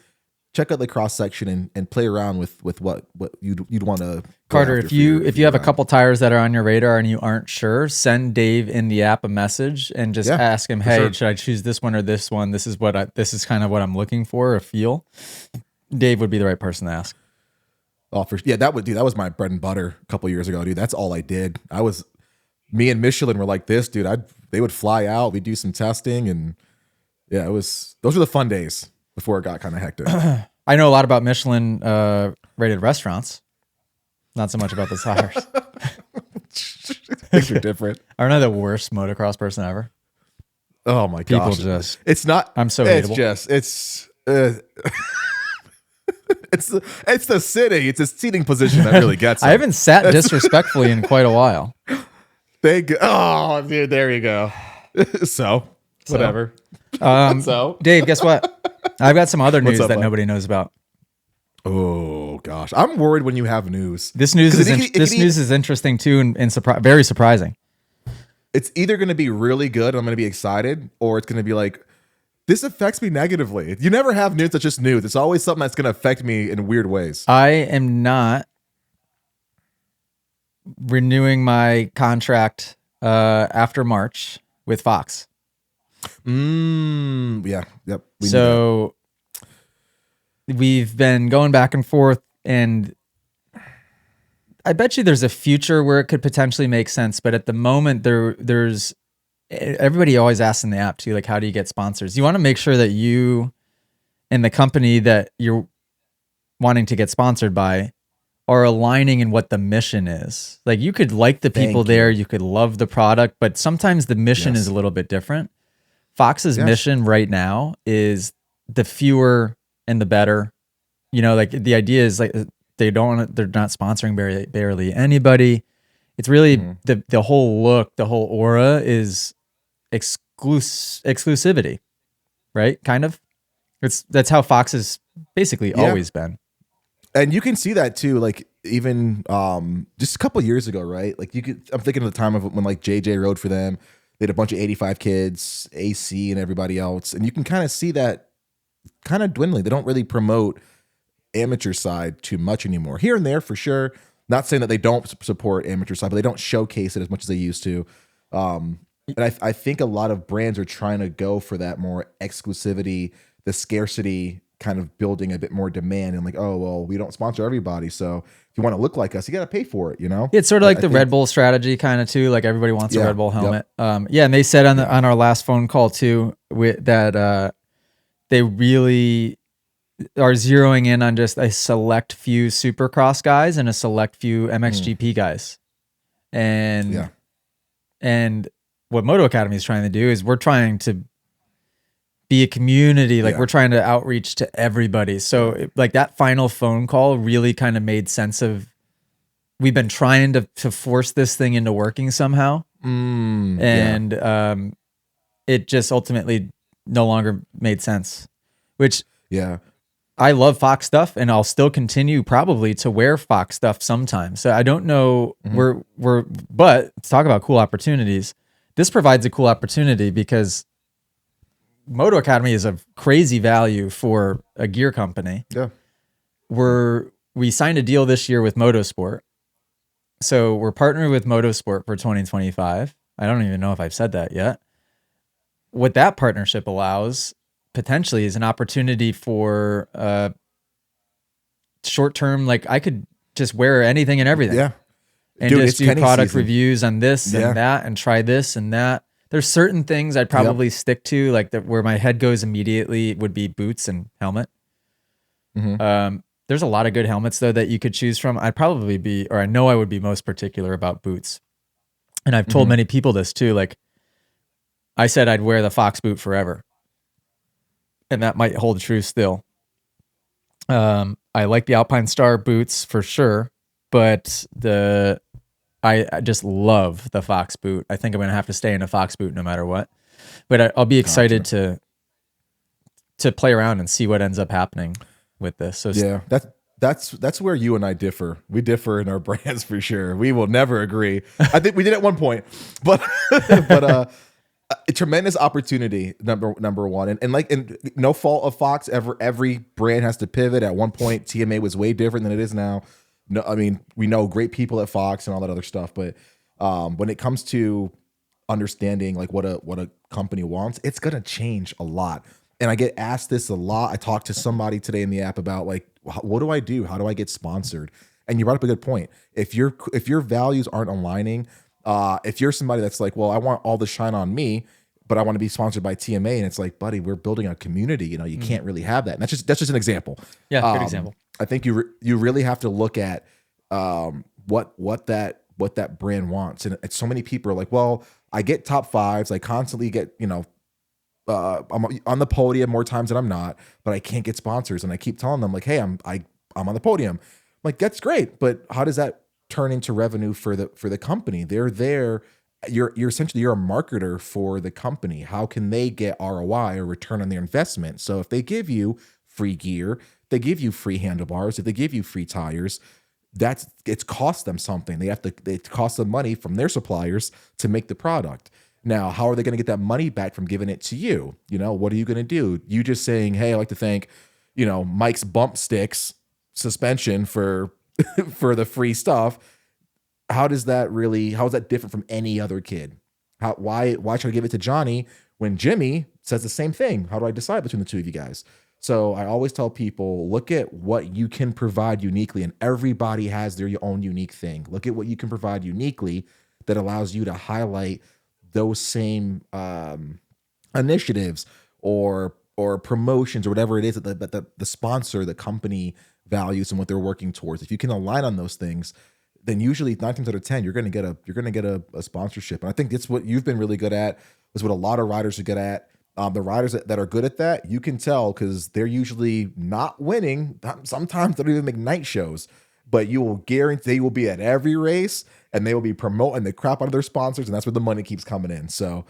Speaker 1: check out the cross section and play around with what you'd want to.
Speaker 2: Carter, if you have a couple tires that are on your radar and you aren't sure, send Dave in the app a message and just ask him, hey, should I choose this one or this one? This is kind of what I'm looking for, a feel. Dave would be the right person to ask.
Speaker 1: Oh, that was my bread and butter a couple years ago, dude. That's all I did. Me and Michelin were like this, dude. They would fly out, we'd do some testing, and yeah, those were the fun days before it got kind of hectic.
Speaker 2: I know a lot about Michelin rated restaurants. Not so much about the tires.
Speaker 1: Things are different.
Speaker 2: Aren't I the worst motocross person ever?
Speaker 1: Oh my gosh. It's not.
Speaker 2: I'm so hateable.
Speaker 1: It's the sitting. It's a seating position that really gets it.
Speaker 2: I haven't sat disrespectfully in quite a while.
Speaker 1: Oh, dude, there you go. So, whatever.
Speaker 2: Dave, guess what? I've got some other news that nobody knows about.
Speaker 1: Oh gosh, I'm worried when you have news.
Speaker 2: This news is interesting too, and very surprising.
Speaker 1: It's either going to be really good, I'm going to be excited, or it's going to be like, this affects me negatively. You never have news that's just news. It's always something that's going to affect me in weird ways.
Speaker 2: I am not renewing my contract after March with Fox.
Speaker 1: Yeah. Yep.
Speaker 2: So we've been going back and forth, and I bet you there's a future where it could potentially make sense. But at the moment, there's everybody always asks in the app too, like, how do you get sponsors? You want to make sure that you and the company that you're wanting to get sponsored by are aligning in what the mission is. Like, you could like the people there, you could love the product, but sometimes the mission is a little bit different. Fox's mission right now is the fewer and the better. You know, like the idea is like they're not sponsoring barely anybody. It's really the whole look, the whole aura is exclusivity, right? Kind of. That's how Fox has basically always been.
Speaker 1: And you can see that too, like even just a couple of years ago, right? Like I'm thinking of the time of when like JJ rode for them. They had a bunch of 85 kids, AC and everybody else. And you can kind of see that kind of dwindling. They don't really promote amateur side too much anymore. Here and there for sure. Not saying that they don't support amateur side, but they don't showcase it as much as they used to. And I think a lot of brands are trying to go for that more exclusivity, the scarcity kind of building a bit more demand, and like, oh, well, we don't sponsor everybody. So if you want to look like us, you got to pay for it, you know?
Speaker 2: It's sort of like the Red Bull strategy kind of too. Like everybody wants a Red Bull helmet. Yep. And they said on our last phone call too, that they really are zeroing in on just a select few Supercross guys and a select few MXGP guys. And what Moto Academy is trying to do is we're trying to be a community. Like we're trying to outreach to everybody. So like that final phone call really kind of made sense of, we've been trying to force this thing into working somehow. And it just ultimately no longer made sense, which I love Fox stuff, and I'll still continue probably to wear Fox stuff sometimes. So I don't know but to talk about cool opportunities, this provides a cool opportunity because Moto Academy is a crazy value for a gear company.
Speaker 1: Yeah.
Speaker 2: We signed a deal this year with Motorsport. So we're partnering with Motorsport for 2025. I don't even know if I've said that yet. What that partnership allows potentially is an opportunity for short-term, like I could just wear anything and everything.
Speaker 1: Yeah.
Speaker 2: And just do product reviews on this and that and try this and that. There's certain things I'd probably stick to, like where my head goes immediately would be boots and helmet. There's a lot of good helmets though that you could choose from. I'd probably be, or I know I would be most particular about boots. And I've told many people this too. Like I said, I'd wear the Fox boot forever. And that might hold true still. I like the Alpine Star boots for sure, but I just love the Fox boot. I think I'm going to have to stay in a Fox boot no matter what. But I'll be excited to play around and see what ends up happening with this. So
Speaker 1: yeah, that's where you and I differ. We differ in our brands for sure. We will never agree. I think we did at one point, but a tremendous opportunity. Number one, and no fault of Fox. Every brand has to pivot. At one point, TMA was way different than it is now. No, I mean, we know great people at Fox and all that other stuff, but when it comes to understanding like what a company wants, it's gonna change a lot. And I get asked this a lot. I talked to somebody today in the app about like, what do I do? How do I get sponsored? And you brought up a good point. If your values aren't aligning, if you're somebody that's like, well, I want all the shine on me, but I want to be sponsored by TMA, and it's like, buddy, we're building a community. You know, you can't really have that. And that's just an example.
Speaker 2: Yeah, good example.
Speaker 1: I think you really have to look at what that brand wants. And so many people are like, well, I get top fives. I constantly get, I'm on the podium more times than I'm not, but I can't get sponsors. And I keep telling them like, hey, I'm on the podium. Like, that's great, but how does that turn into revenue for the company? They're there. You're essentially, you're a marketer for the company. How can they get ROI or return on their investment? So if they give you free gear, they give you free handlebars, if they give you free tires, it's cost them something. It costs them money from their suppliers to make the product. Now, how are they going to get that money back from giving it to you? What are you going to do? You just saying, hey, I'd like to thank, Mike's Bump Sticks suspension for the free stuff. How is that different from any other kid? Why should I give it to Johnny when Jimmy says the same thing? How do I decide between the two of you guys? So I always tell people, look at what you can provide uniquely, and everybody has their own unique thing. Look at what you can provide uniquely that allows you to highlight those same initiatives or promotions or whatever it is that the sponsor, the company values and what they're working towards. If you can align on those things, then usually 9 times out of 10, you're going to get a sponsorship. And I think that's what you've been really good at. Is what a lot of riders are good at. The riders that are good at that, you can tell because they're usually not winning. Sometimes they don't even make night shows, but you will guarantee they will be at every race and they will be promoting the crap out of their sponsors, and that's where the money keeps coming in. So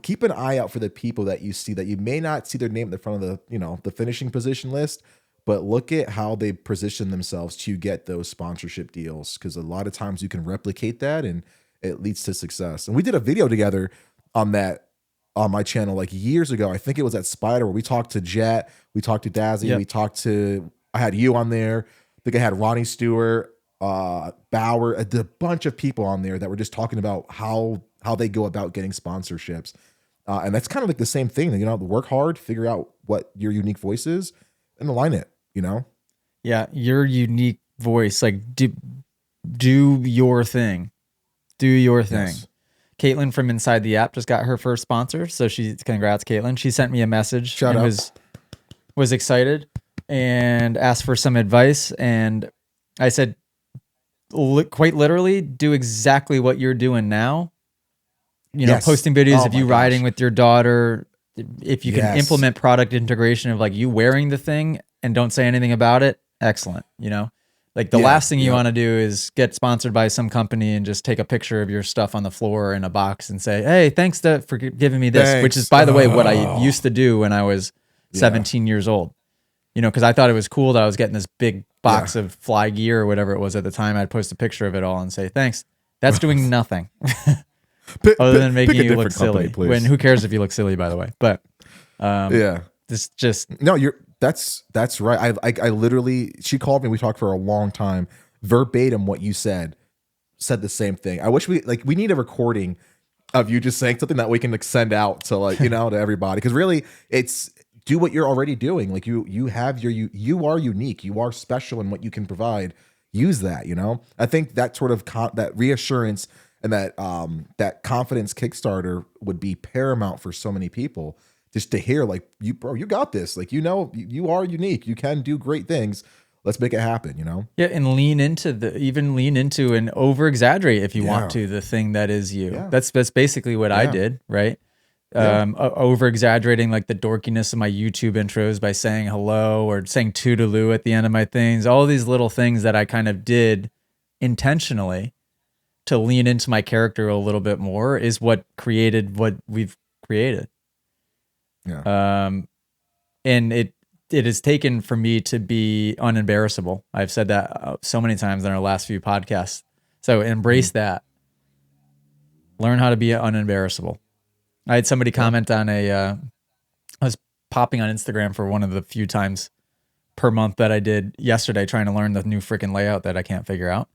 Speaker 1: keep an eye out for the people that you see that you may not see their name at the front of the finishing position list, but look at how they position themselves to get those sponsorship deals, because a lot of times you can replicate that and it leads to success. And we did a video together on that on my channel like years ago. I think it was at Spider where we talked to Jet, we talked to Dazzy, I had you on there. I think I had Ronnie Stewart, Bauer, a bunch of people on there that were just talking about how they go about getting sponsorships. And that's kind of like the same thing. Work hard, figure out what your unique voice is, and align it.
Speaker 2: Yeah, your unique voice. Like do your thing. Do your thing. Yes. Caitlin from Inside the App just got her first sponsor, so congrats, Caitlin. She sent me a message.
Speaker 1: Shout out.
Speaker 2: Was excited and asked for some advice, and I said, quite literally, do exactly what you're doing now. Posting videos of you riding with your daughter. If you can implement product integration of like you wearing the thing and don't say anything about it, excellent. Like the last thing you want to do is get sponsored by some company and just take a picture of your stuff on the floor in a box and say, hey, thanks for giving me this, which is, by the way, what I used to do when I was 17 years old. Because I thought it was cool that I was getting this big box of fly gear or whatever it was at the time. I'd post a picture of it all and say, thanks. That's doing nothing other than making you look silly. When who cares if you look silly, by the way? But this just
Speaker 1: no, that's right. I literally, she called me. We talked for a long time. Verbatim, what you said the same thing. I wish we need a recording of you just saying something that we can send out to to everybody. Because really, it's do what you're already doing. Like you are unique. You are special in what you can provide. Use that. I think that sort of that reassurance and that confidence Kickstarter would be paramount for so many people. Just to hear like, you bro, you got this. Like, you are unique. You can do great things. Let's make it happen.
Speaker 2: Yeah, and lean into and over exaggerate if you want to the thing that is you.
Speaker 1: Yeah.
Speaker 2: That's basically what I did, right? Over exaggerating like the dorkiness of my YouTube intros by saying hello or saying toodaloo at the end of my things. All these little things that I kind of did intentionally to lean into my character a little bit more is what created what we've created.
Speaker 1: Yeah.
Speaker 2: And it has taken for me to be unembarrassable. I've said that so many times in our last few podcasts. So embrace that. Learn how to be unembarrassable. I had somebody comment on I was popping on Instagram for one of the few times per month that I did yesterday, trying to learn the new freaking layout that I can't figure out.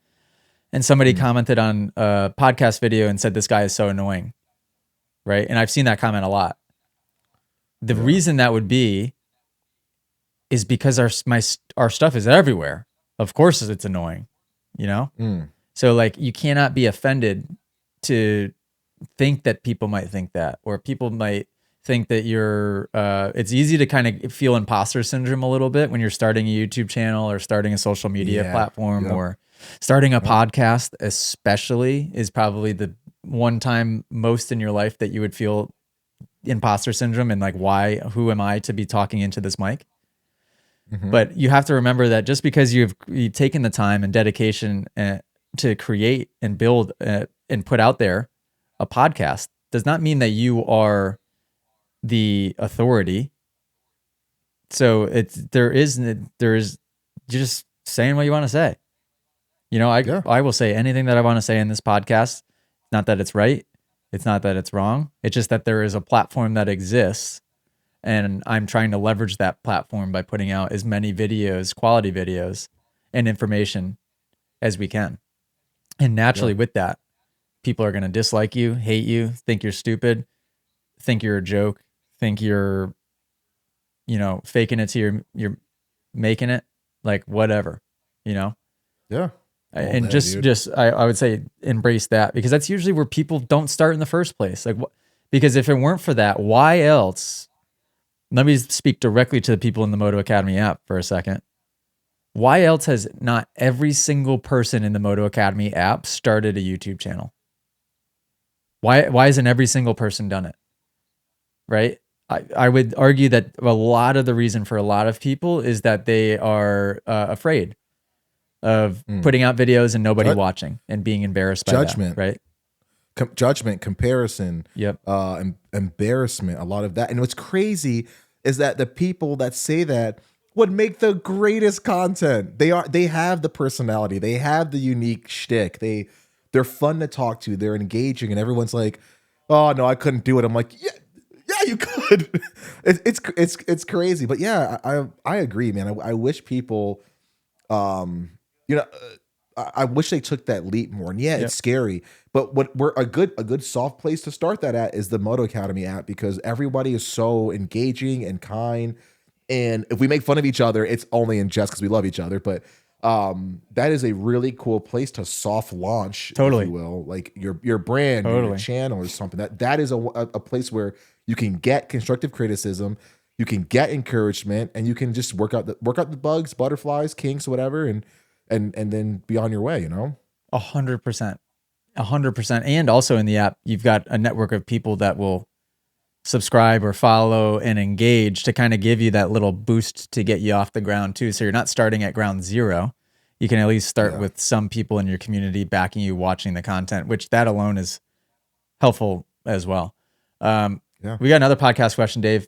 Speaker 2: And somebody commented on a podcast video and said, this guy is so annoying. Right. And I've seen that comment a lot. The reason that would be is because our stuff is everywhere. Of course it's annoying, So like you cannot be offended to think that people might think that, or people might think that you're it's easy to kind of feel imposter syndrome a little bit when you're starting a YouTube channel or starting a social media platform or starting a podcast, especially is probably the one time most in your life that you would feel imposter syndrome and like, who am I to be talking into this mic? But you have to remember that just because you've taken the time and dedication to create and build and put out there a podcast does not mean that you are the authority. So there is just saying what you want to say. I will say anything that I want to say in this podcast. Not that it's right. It's not that it's wrong. It's just that there is a platform that exists, and I'm trying to leverage that platform by putting out as many videos, quality videos, and information as we can. And naturally with that, people are going to dislike you, hate you, think you're stupid, think you're a joke, think you're, faking it to you're making it, like whatever,
Speaker 1: Yeah.
Speaker 2: And I would say embrace that, because that's usually where people don't start in the first place. Like, because if it weren't for that, why else? Let me speak directly to the people in the Moto Academy app for a second. Why else has not every single person in the Moto Academy app started a YouTube channel? Why hasn't every single person done it? Right? I would argue that a lot of the reason for a lot of people is that they are afraid of putting out videos and nobody watching and being embarrassed by
Speaker 1: judgment,
Speaker 2: that, right?
Speaker 1: Judgment, comparison,
Speaker 2: yep,
Speaker 1: embarrassment, a lot of that. And what's crazy is that the people that say that would make the greatest content. They have the personality, they have the unique shtick, they're fun to talk to, they're engaging, and everyone's like, "Oh no, I couldn't do it." I'm like, "Yeah, you could." It's crazy, but yeah, I agree, man. I wish people, I wish they took that leap more. And yeah, it's scary, but we're a good soft place to start that at is the Moto Academy app, because everybody is so engaging and kind. And if we make fun of each other, it's only in jest because we love each other. But that is a really cool place to soft launch, if you will, like your brand, your channel or something. That is a place where you can get constructive criticism, you can get encouragement, and you can just work out the bugs, butterflies, kinks, whatever, and then be on your way.
Speaker 2: 100%, 100%. And also in the app, you've got a network of people that will subscribe or follow and engage to kind of give you that little boost to get you off the ground too. So you're not starting at ground zero. You can at least start with some people in your community backing you, watching the content, which that alone is helpful as well. We got another podcast question, Dave.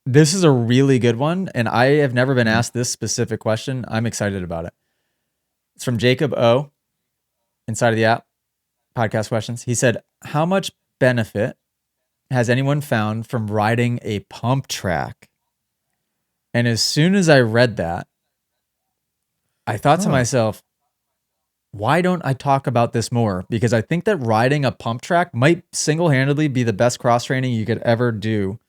Speaker 2: This is a really good one, and I have never been asked this specific question. I'm excited about it. It's from Jacob O. inside of the app, podcast questions. He said, how much benefit has anyone found from riding a pump track? And as soon as I read that, I thought to myself, why don't I talk about this more? Because I think that riding a pump track might single-handedly be the best cross training you could ever do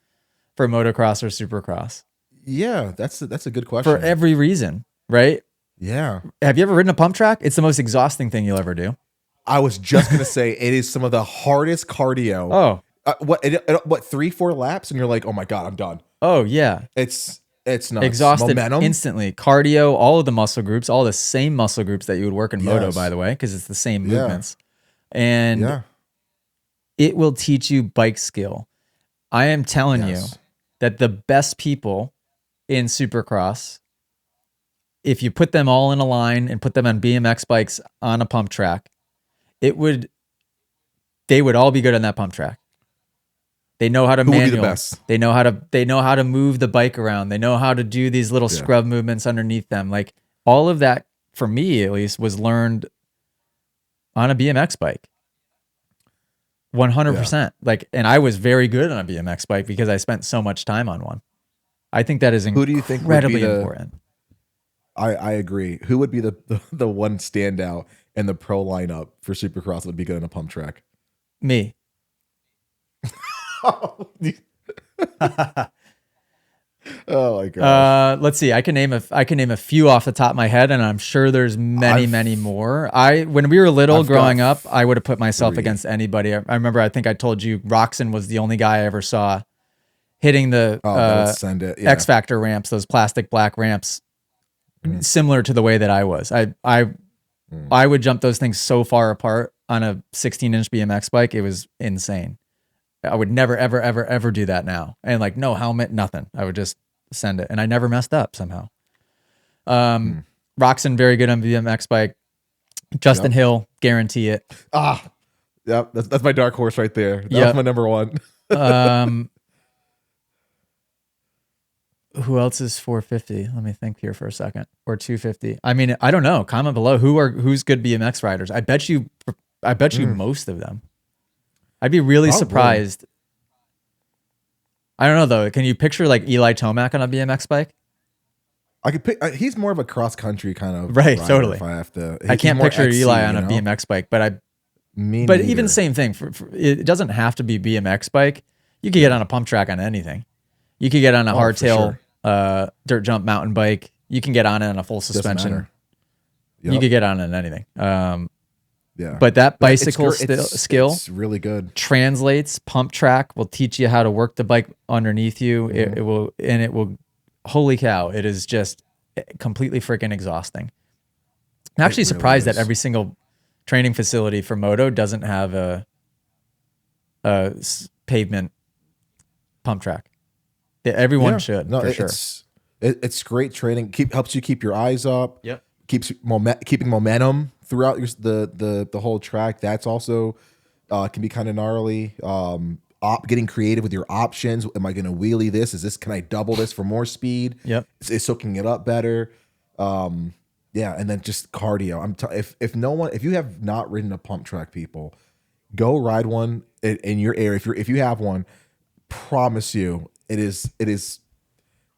Speaker 2: for motocross or supercross.
Speaker 1: Yeah, that's a good question.
Speaker 2: For every reason, right?
Speaker 1: Yeah.
Speaker 2: Have you ever ridden a pump track? It's the most exhausting thing you'll ever do.
Speaker 1: I was just gonna say it is some of the hardest cardio.
Speaker 2: Oh,
Speaker 1: What 3-4 laps and you're like, oh my god, I'm done.
Speaker 2: oh yeah.
Speaker 1: It's nuts.
Speaker 2: Exhausted
Speaker 1: Momentum.
Speaker 2: instantly. Cardio, all of the muscle groups, all the same muscle groups that you would work in Moto,
Speaker 1: Yes.
Speaker 2: by the way, because it's the same
Speaker 1: Yeah.
Speaker 2: movements. And
Speaker 1: Yeah.
Speaker 2: it will teach you bike skill. I am telling you
Speaker 1: Yes.
Speaker 2: that the best people in Supercross, if you put them all in a line and put them on BMX bikes on a pump track, they would all be good on that pump track. They know how to
Speaker 1: Who would be the
Speaker 2: manual.
Speaker 1: best?
Speaker 2: They know how to move the bike around. They know how to do these little scrub movements underneath them. Like all of that, for me at least, was learned on a BMX bike. 100%. Like, and I was very good on a BMX bike because I spent so much time on one. I think that is
Speaker 1: Who do you think would
Speaker 2: incredibly
Speaker 1: be
Speaker 2: important.
Speaker 1: I agree. Who would be the one standout in the pro lineup for Supercross that would be good on a pump track?
Speaker 2: Me.
Speaker 1: Oh my gosh.
Speaker 2: Let's see. I can name a few off the top of my head, and I'm sure there's many more. When we were little, growing up, I would have put myself against anybody. I remember. I think I told you, Roxon was the only guy I ever saw hitting the
Speaker 1: Send it. Yeah.
Speaker 2: X Factor ramps, those plastic black ramps, similar to the way that I was. I would jump those things so far apart on a 16-inch BMX bike. It was insane. I would never, ever, ever, ever do that now. And like, no helmet, nothing. I would just send it. And I never messed up somehow. Roxon, very good on BMX bike. Justin Hill, guarantee it.
Speaker 1: Yep. That's my dark horse right there. That was my number one.
Speaker 2: Who else is 450? Let me think here for a second. Or 250. I mean, I don't know. Comment below who's good BMX riders. I bet you most of them. I'd be really surprised. I don't know though. Can you picture like Eli Tomac on a BMX bike?
Speaker 1: I could pick. He's more of a cross country kind of
Speaker 2: right.
Speaker 1: rider
Speaker 2: Totally.
Speaker 1: If I have to,
Speaker 2: I can't picture Eli on a BMX bike, but even same thing. It doesn't have to be BMX bike. You could get on a pump track on anything. You could get on a hardtail dirt jump mountain bike. You can get on it on a full suspension. You could get on it on anything.
Speaker 1: Yeah.
Speaker 2: But that bicycle skill
Speaker 1: it's really good.
Speaker 2: Translates. Pump track will teach you how to work the bike underneath you. It will, holy cow, it is just completely freaking exhausting. I'm actually surprised that every single training facility for Moto doesn't have a pavement pump track. Everyone should, for sure.
Speaker 1: It's great training. Helps you keep your eyes up.
Speaker 2: Yep.
Speaker 1: Keeping momentum throughout the whole track. That's also can be kind of gnarly. Getting creative with your options. Am I going to wheelie this? Can I double this for more speed?
Speaker 2: Yep.
Speaker 1: Is soaking it up better. Yeah, and then just cardio. If you have not ridden a pump track, people, go ride one in your area. If you have one, promise you, it is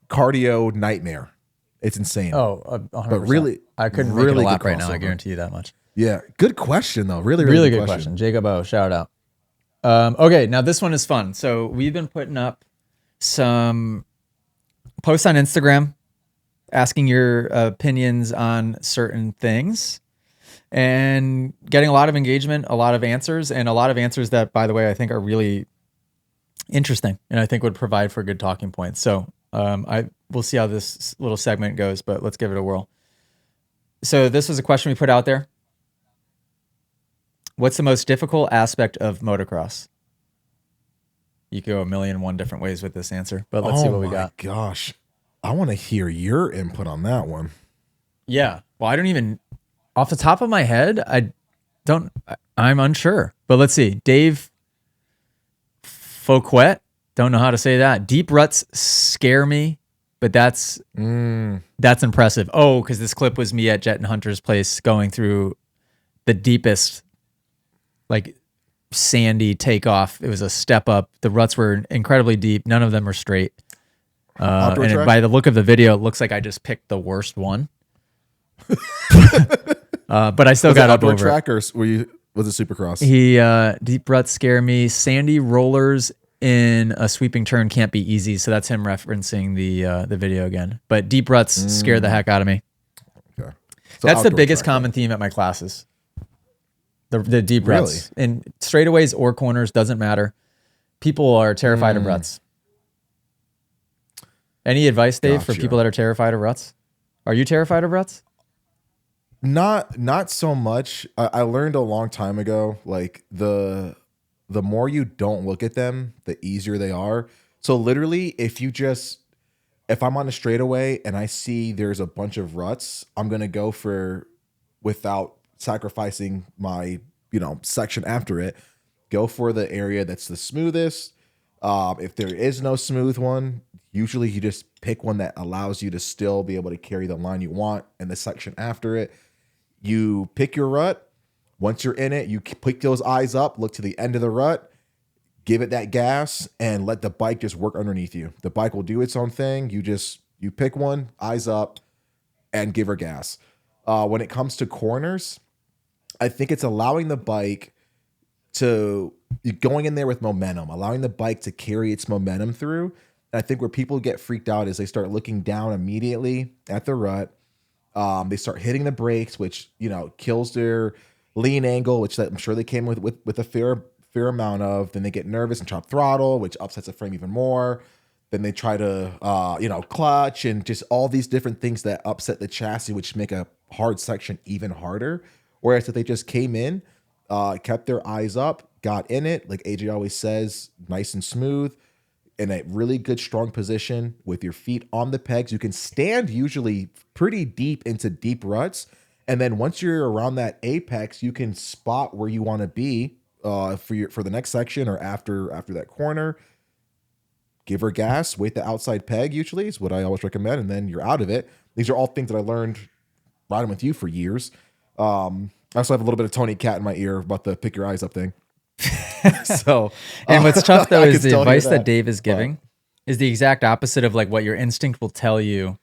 Speaker 1: cardio nightmare. It's insane.
Speaker 2: Oh, 100%.
Speaker 1: But really,
Speaker 2: I couldn't
Speaker 1: really
Speaker 2: make it a lap
Speaker 1: good
Speaker 2: right now. I
Speaker 1: crossover.
Speaker 2: guarantee you that much.
Speaker 1: Yeah, good question though. Really
Speaker 2: good question. Jacob O, shout out. Okay, now this one is fun. So we've been putting up some posts on Instagram asking your opinions on certain things and getting a lot of engagement, a lot of answers, and a lot of answers that, by the way, I think are really interesting and I think would provide for good talking points. So we'll see how this little segment goes, but let's give it a whirl. So this was a question we put out there. What's the most difficult aspect of motocross? You could go 1,000,001 different ways with this answer, but let's see what we got.
Speaker 1: Oh my gosh. I want to hear your input on that one.
Speaker 2: Yeah. Well, I don't even, off the top of my head, I'm unsure, but let's see. Dave Fouquet, don't know how to say that. Deep ruts scare me, but that's impressive. Oh, because this clip was me at Jet and Hunter's place going through the deepest, like, sandy takeoff. It was a step up. The ruts were incredibly deep. None of them were straight. And by the look of the video, it looks like I just picked the worst one. But I still got up over
Speaker 1: track, or was it Supercross?
Speaker 2: Deep ruts scare me. Sandy rollers in a sweeping turn can't be easy. So that's him referencing the video again. But deep ruts scare the heck out of me.
Speaker 1: Okay. So
Speaker 2: that's the biggest
Speaker 1: track,
Speaker 2: common theme at my classes. The deep
Speaker 1: Really?
Speaker 2: ruts. And straightaways or corners, doesn't matter. People are terrified of ruts. Any advice, Dave, for
Speaker 1: Gotcha.
Speaker 2: people that are terrified of ruts? Are you terrified of ruts?
Speaker 1: Not so much. I learned a long time ago, like the more you don't look at them, the easier they are. So literally, if I'm on a straightaway and I see there's a bunch of ruts, I'm gonna go for, without sacrificing my section after it, go for the area that's the smoothest. If there is no smooth one, usually you just pick one that allows you to still be able to carry the line you want in the section after it. You pick your rut. Once you're in it, you pick those eyes up, look to the end of the rut, give it that gas, and let the bike just work underneath you. The bike will do its own thing. You pick one, eyes up, and give her gas. When it comes to corners, I think it's allowing the bike to, going in there with momentum, allowing the bike to carry its momentum through. And I think where people get freaked out is they start looking down immediately at the rut. They start hitting the brakes, which kills their lean angle, which I'm sure they came with a fair amount of. Then they get nervous and chop throttle, which upsets the frame even more. Then they try to clutch, and just all these different things that upset the chassis, which make a hard section even harder. Whereas if they just came in, kept their eyes up, got in it, like AJ always says, nice and smooth, in a really good strong position with your feet on the pegs. You can stand usually pretty deep into deep ruts. And then once you're around that apex, you can spot where you want to be for the next section or after that corner. Give her gas, wait the outside peg usually is what I always recommend, and then you're out of it. These are all things that I learned riding with you for years. I also have a little bit of Tony Cat in my ear about the pick your eyes up thing. So,
Speaker 2: and what's tough though
Speaker 1: I
Speaker 2: is
Speaker 1: can
Speaker 2: the
Speaker 1: still hear
Speaker 2: advice that Dave is giving is the exact opposite of like what your instinct will tell you.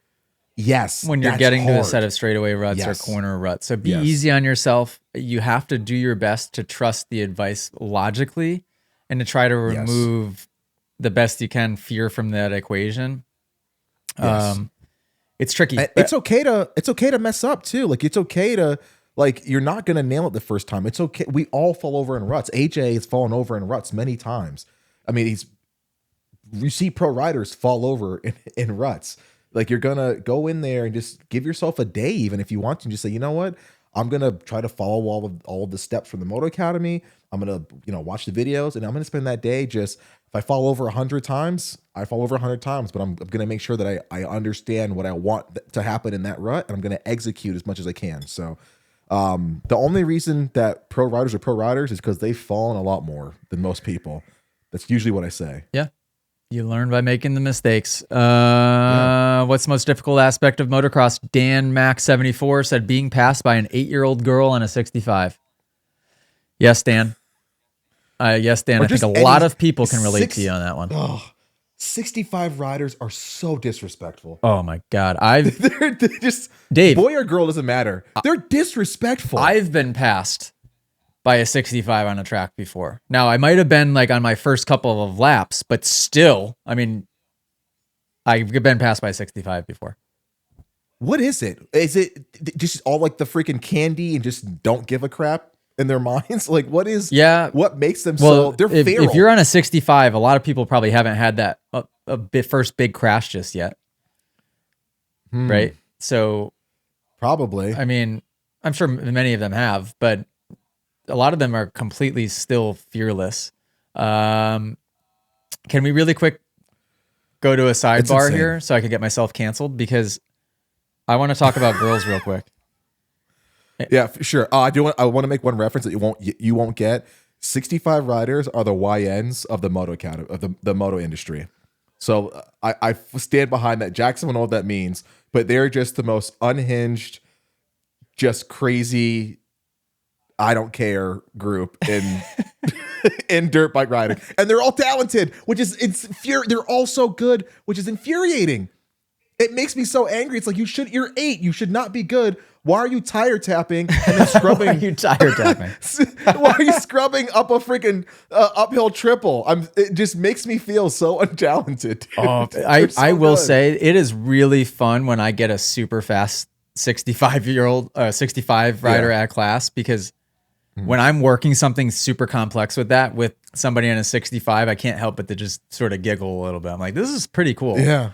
Speaker 1: Yes,
Speaker 2: When you're
Speaker 1: that's
Speaker 2: getting to a
Speaker 1: hard.
Speaker 2: set of straightaway ruts
Speaker 1: Yes.
Speaker 2: or corner ruts. So be
Speaker 1: Yes.
Speaker 2: easy on yourself. You have to do your best to trust the advice logically and to try to remove the best you can fear from that equation.
Speaker 1: Yes.
Speaker 2: It's tricky.
Speaker 1: It's okay to mess up too. Like it's okay to, like, you're not going to nail it the first time. It's okay. We all fall over in ruts. AJ has fallen over in ruts many times. I mean, you see pro riders fall over in ruts. Like, you're going to go in there and just give yourself a day, even if you want to, and just say, you know what? I'm going to try to follow all of the steps from the Moto Academy. I'm going to, watch the videos, and I'm going to spend that day just, if I fall over 100 times, I fall over 100 times, but I'm going to make sure that I understand what I want to happen in that rut, and I'm going to execute as much as I can. So, the only reason that pro riders are pro riders is because they've fallen a lot more than most people. That's usually what I say.
Speaker 2: Yeah. You learn by making the mistakes. What's the most difficult aspect of motocross? Dan Mac74 said being passed by an 8-year-old girl on a 65. Yes, Dan. Yes, Dan.
Speaker 1: Or
Speaker 2: I think
Speaker 1: just
Speaker 2: a lot of people can relate to you on that one.
Speaker 1: 65 riders are so disrespectful.
Speaker 2: Oh my God.
Speaker 1: They're just,
Speaker 2: Dave,
Speaker 1: boy or girl doesn't matter. They're disrespectful.
Speaker 2: I've been passed by a 65 on a track before. Now, I might have been like on my first couple of laps, but still, I mean, I've been passed by a 65 before.
Speaker 1: What is it? Is it just all like the freaking candy and just don't give a crap in their minds? Like, what makes them they're feral.
Speaker 2: If you're on a 65, a lot of people probably haven't had that first big crash just yet. Right? So
Speaker 1: probably,
Speaker 2: I mean, I'm sure many of them have, but a lot of them are completely still fearless. Can we really quick go to a sidebar here so I can get myself canceled? Because I want to talk about girls real quick.
Speaker 1: Yeah, sure. I want to make one reference that you won't get. 65 riders are the YNs of the Moto Academy, of the moto industry. So I stand behind that. Jackson will know what that means, but they're just the most unhinged, just crazy, I don't care group in in dirt bike riding, and they're all talented, which is they're all so good, which is infuriating. It makes me so angry. It's like, you're 8. You should not be good. Why are you tire tapping and then scrubbing?
Speaker 2: Why are you tire tapping?
Speaker 1: Why are you scrubbing up a freaking uphill triple? It just makes me feel so untalented.
Speaker 2: Oh, I will say it is really fun when I get a super fast 65 rider at class, because when I'm working something super complex with that with somebody in a 65, I can't help but to just sort of giggle a little bit. I'm like, this is pretty cool.
Speaker 1: Yeah.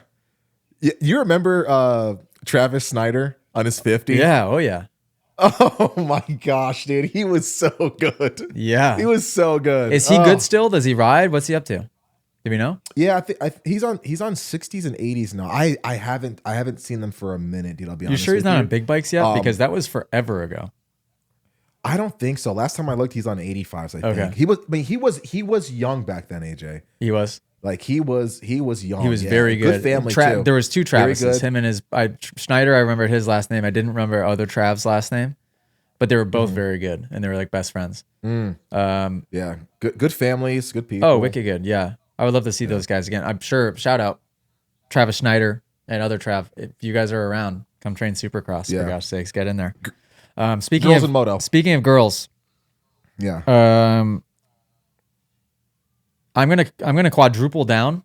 Speaker 1: You remember Travis Snyder on his 50?
Speaker 2: Yeah. Oh yeah.
Speaker 1: Oh my gosh, dude. He was so good.
Speaker 2: Yeah.
Speaker 1: He was so good.
Speaker 2: Is he good still? Does he ride? What's he up to? Do we know?
Speaker 1: Yeah, I think he's on 60s and 80s now. I haven't seen them for a minute, dude. I'll be honest.
Speaker 2: You sure he's
Speaker 1: with
Speaker 2: not
Speaker 1: you.
Speaker 2: on big bikes yet? Because that was forever ago.
Speaker 1: I don't think so. Last time I looked, he's on 85s. I think he was young back then. AJ.
Speaker 2: He was.
Speaker 1: Like he was young.
Speaker 2: He was very good.
Speaker 1: Good family too.
Speaker 2: There was two
Speaker 1: Very
Speaker 2: Travises.
Speaker 1: good.
Speaker 2: Him and his Schneider. I remember his last name. I didn't remember other Trav's last name, but they were both very good, and they were like best friends.
Speaker 1: Yeah, good families, good people.
Speaker 2: Oh, wicked good. Yeah, I would love to see those guys again. I'm sure. Shout out Travis Schneider and other Trav. If you guys are around, come train Supercross. For gosh sakes, get in there. Speaking
Speaker 1: Girls
Speaker 2: of
Speaker 1: and Moto.
Speaker 2: Speaking of girls,
Speaker 1: Yeah.
Speaker 2: I'm gonna quadruple down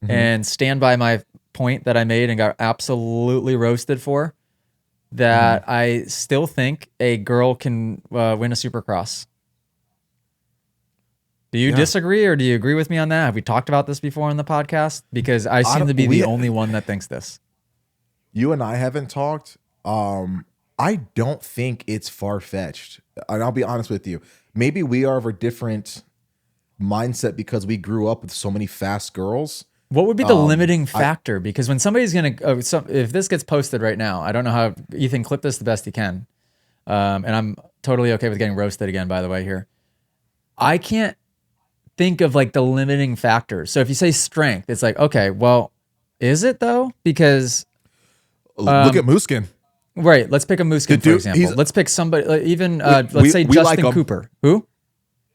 Speaker 2: and stand by my point that I made and got absolutely roasted for. That I still think a girl can win a Supercross. Do you disagree or do you agree with me on that? Have we talked about this before on the podcast? Because I seem to be the only one that thinks this.
Speaker 1: You and I haven't talked. I don't think it's far-fetched. And I'll be honest with you. Maybe we are of a different mindset because we grew up with so many fast girls.
Speaker 2: What would be the limiting factor? Because when somebody's going to, if this gets posted right now, I don't know how, Ethan, clip this the best you can. And I'm totally okay with getting roasted again, by the way, here. I can't think of like the limiting factors. So if you say strength, it's like, okay, well, is it though? Because
Speaker 1: look at Muskin.
Speaker 2: Right. Let's pick a Muskin, for example. Let's pick somebody, even, let's say Justin
Speaker 1: like
Speaker 2: Cooper. Who?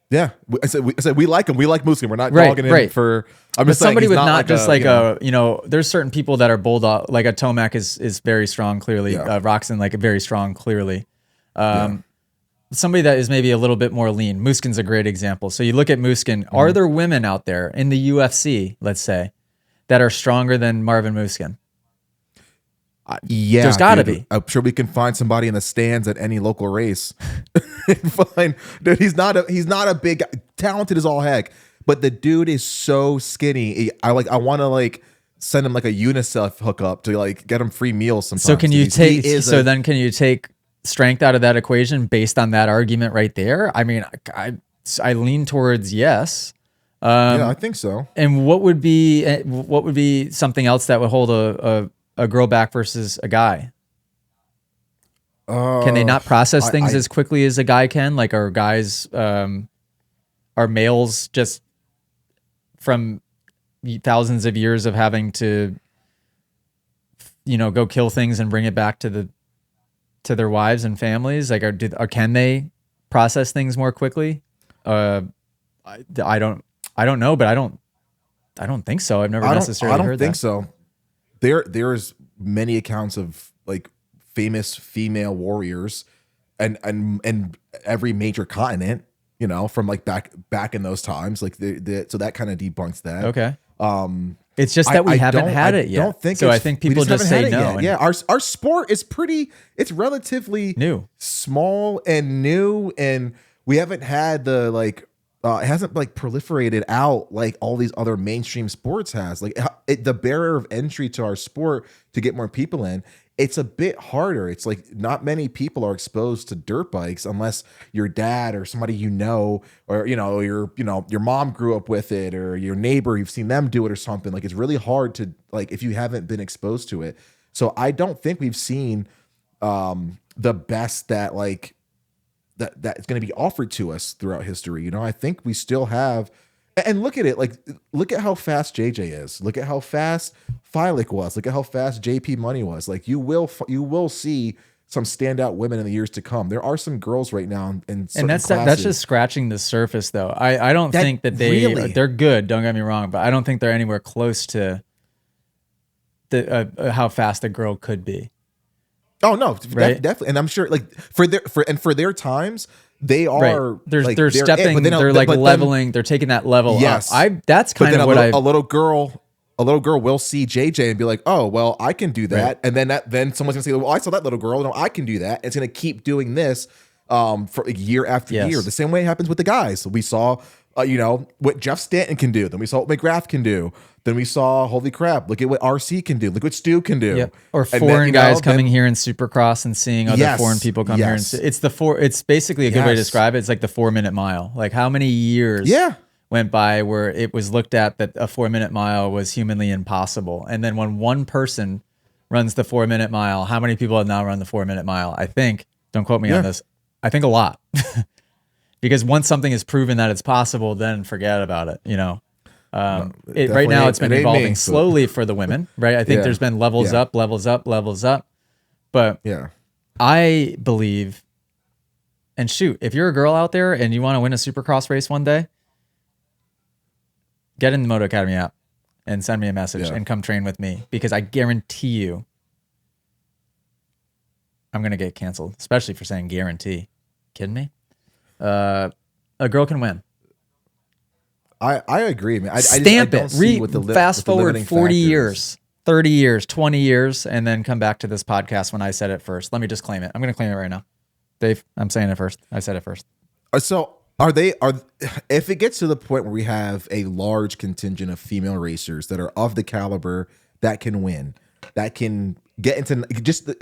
Speaker 1: Yeah. I said we like him. We like Muskin. We're not
Speaker 2: Right,
Speaker 1: dogging him
Speaker 2: right.
Speaker 1: for, I'm
Speaker 2: But
Speaker 1: just saying
Speaker 2: somebody
Speaker 1: he's
Speaker 2: with
Speaker 1: not
Speaker 2: not
Speaker 1: like
Speaker 2: just
Speaker 1: a,
Speaker 2: like a, you know, there's certain people that are bulldog, like a Tomac is very strong, clearly.
Speaker 1: Yeah.
Speaker 2: Roxon, like very strong, clearly. Somebody that is maybe a little bit more lean. Muskin's a great example. So you look at Muskin. Are there women out there in the UFC, let's say, that are stronger than Marvin Muskin?
Speaker 1: Yeah,
Speaker 2: there's got to be.
Speaker 1: I'm sure we can find somebody in the stands at any local race. Fine, dude. He's not a big, talented as all heck, but the dude is so skinny. I want to like send him like a UNICEF hookup to like get him free meals sometimes.
Speaker 2: So can you take? Then can you take strength out of that equation based on that argument right there? I mean, I lean towards yes.
Speaker 1: Yeah, I think so.
Speaker 2: And what would be something else that would hold a girl back versus a guy? Can they not process things as quickly as a guy can? Like, are guys, are males just from thousands of years of having to, you know, go kill things and bring it back to their wives and families? Like, can they process things more quickly? I don't know, but I don't think so. I've never necessarily heard that.
Speaker 1: I don't think so. There's many accounts of like famous female warriors and every major continent, you know, from like back in those times. Like so that kind of debunks that.
Speaker 2: Okay. It's just that we haven't had it yet.
Speaker 1: Don't think
Speaker 2: so. I think people just say no.
Speaker 1: Yeah, our sport is it's relatively
Speaker 2: new,
Speaker 1: small and new, and we haven't had the like. It hasn't like proliferated out like all these other mainstream sports has. Like the barrier of entry to our sport to get more people in, it's a bit harder. It's like not many people are exposed to dirt bikes unless your dad or somebody you know, or your mom grew up with it, or your neighbor, you've seen them do it or something. Like it's really hard to like if you haven't been exposed to it. So I don't think we've seen the best that like that's going to be offered to us throughout history. You know, I think we still have, and look at it, like, look at how fast JJ is. Look at how fast Filik was. Look at how fast JP Money was. Like you will see some standout women in the years to come. There are some girls right now in certain
Speaker 2: that's
Speaker 1: classes.
Speaker 2: That's just scratching the surface though. I don't think that they're good. Don't get me wrong, but I don't think they're anywhere close to how fast a girl could be.
Speaker 1: Oh no,
Speaker 2: right?
Speaker 1: Definitely, and I'm sure like for their times they are
Speaker 2: right. They're stepping, they're leveling, they're taking that level
Speaker 1: yes.
Speaker 2: up. That's kind of what
Speaker 1: a little girl will see JJ and be like, oh well, I can do that, right. And then someone's gonna say, well, I saw that little girl, no, I can do that. It's gonna keep doing this for like year after
Speaker 2: Yes.
Speaker 1: year. The same way it happens with the guys. We saw, what Jeff Stanton can do. Then we saw what McGrath can do. Then we saw, holy crap, look at what RC can do. Look what Stu can do.
Speaker 2: Yep. Or
Speaker 1: And
Speaker 2: foreign
Speaker 1: then,
Speaker 2: guys coming here in Supercross and seeing other
Speaker 1: Yes,
Speaker 2: foreign people come here. And
Speaker 1: yes.
Speaker 2: it's basically a good way to
Speaker 1: Yes.
Speaker 2: describe it. It's like the 4-minute mile. Like how many years
Speaker 1: Yeah.
Speaker 2: went by where it was looked at that a 4-minute mile was humanly impossible. And then when one person runs the 4-minute mile, how many people have now run the 4-minute mile? I think, don't quote me on this, I think a lot. Because once something is proven that it's possible, then forget about it, right now it's been evolving slowly for the women, right? I think there's been levels up, levels up, levels up. But I believe, and shoot, if you're a girl out there and you want to win a Supercross race one day, get in the Moto Academy app and send me a message and come train with me, because I guarantee you I'm going to get canceled, especially for saying guarantee. Kidding me? A girl can win.
Speaker 1: I agree, man.
Speaker 2: Stamp
Speaker 1: I don't see what the
Speaker 2: fast
Speaker 1: what the
Speaker 2: forward
Speaker 1: limiting
Speaker 2: 40
Speaker 1: factor is.
Speaker 2: years, 30 years, 20 years, and then come back to this podcast when I said it first. Let me just claim it. I'm going to claim it right now. Dave, I'm saying it first. I said it first.
Speaker 1: So if it gets to the point where we have a large contingent of female racers that are of the caliber that can win, that can get into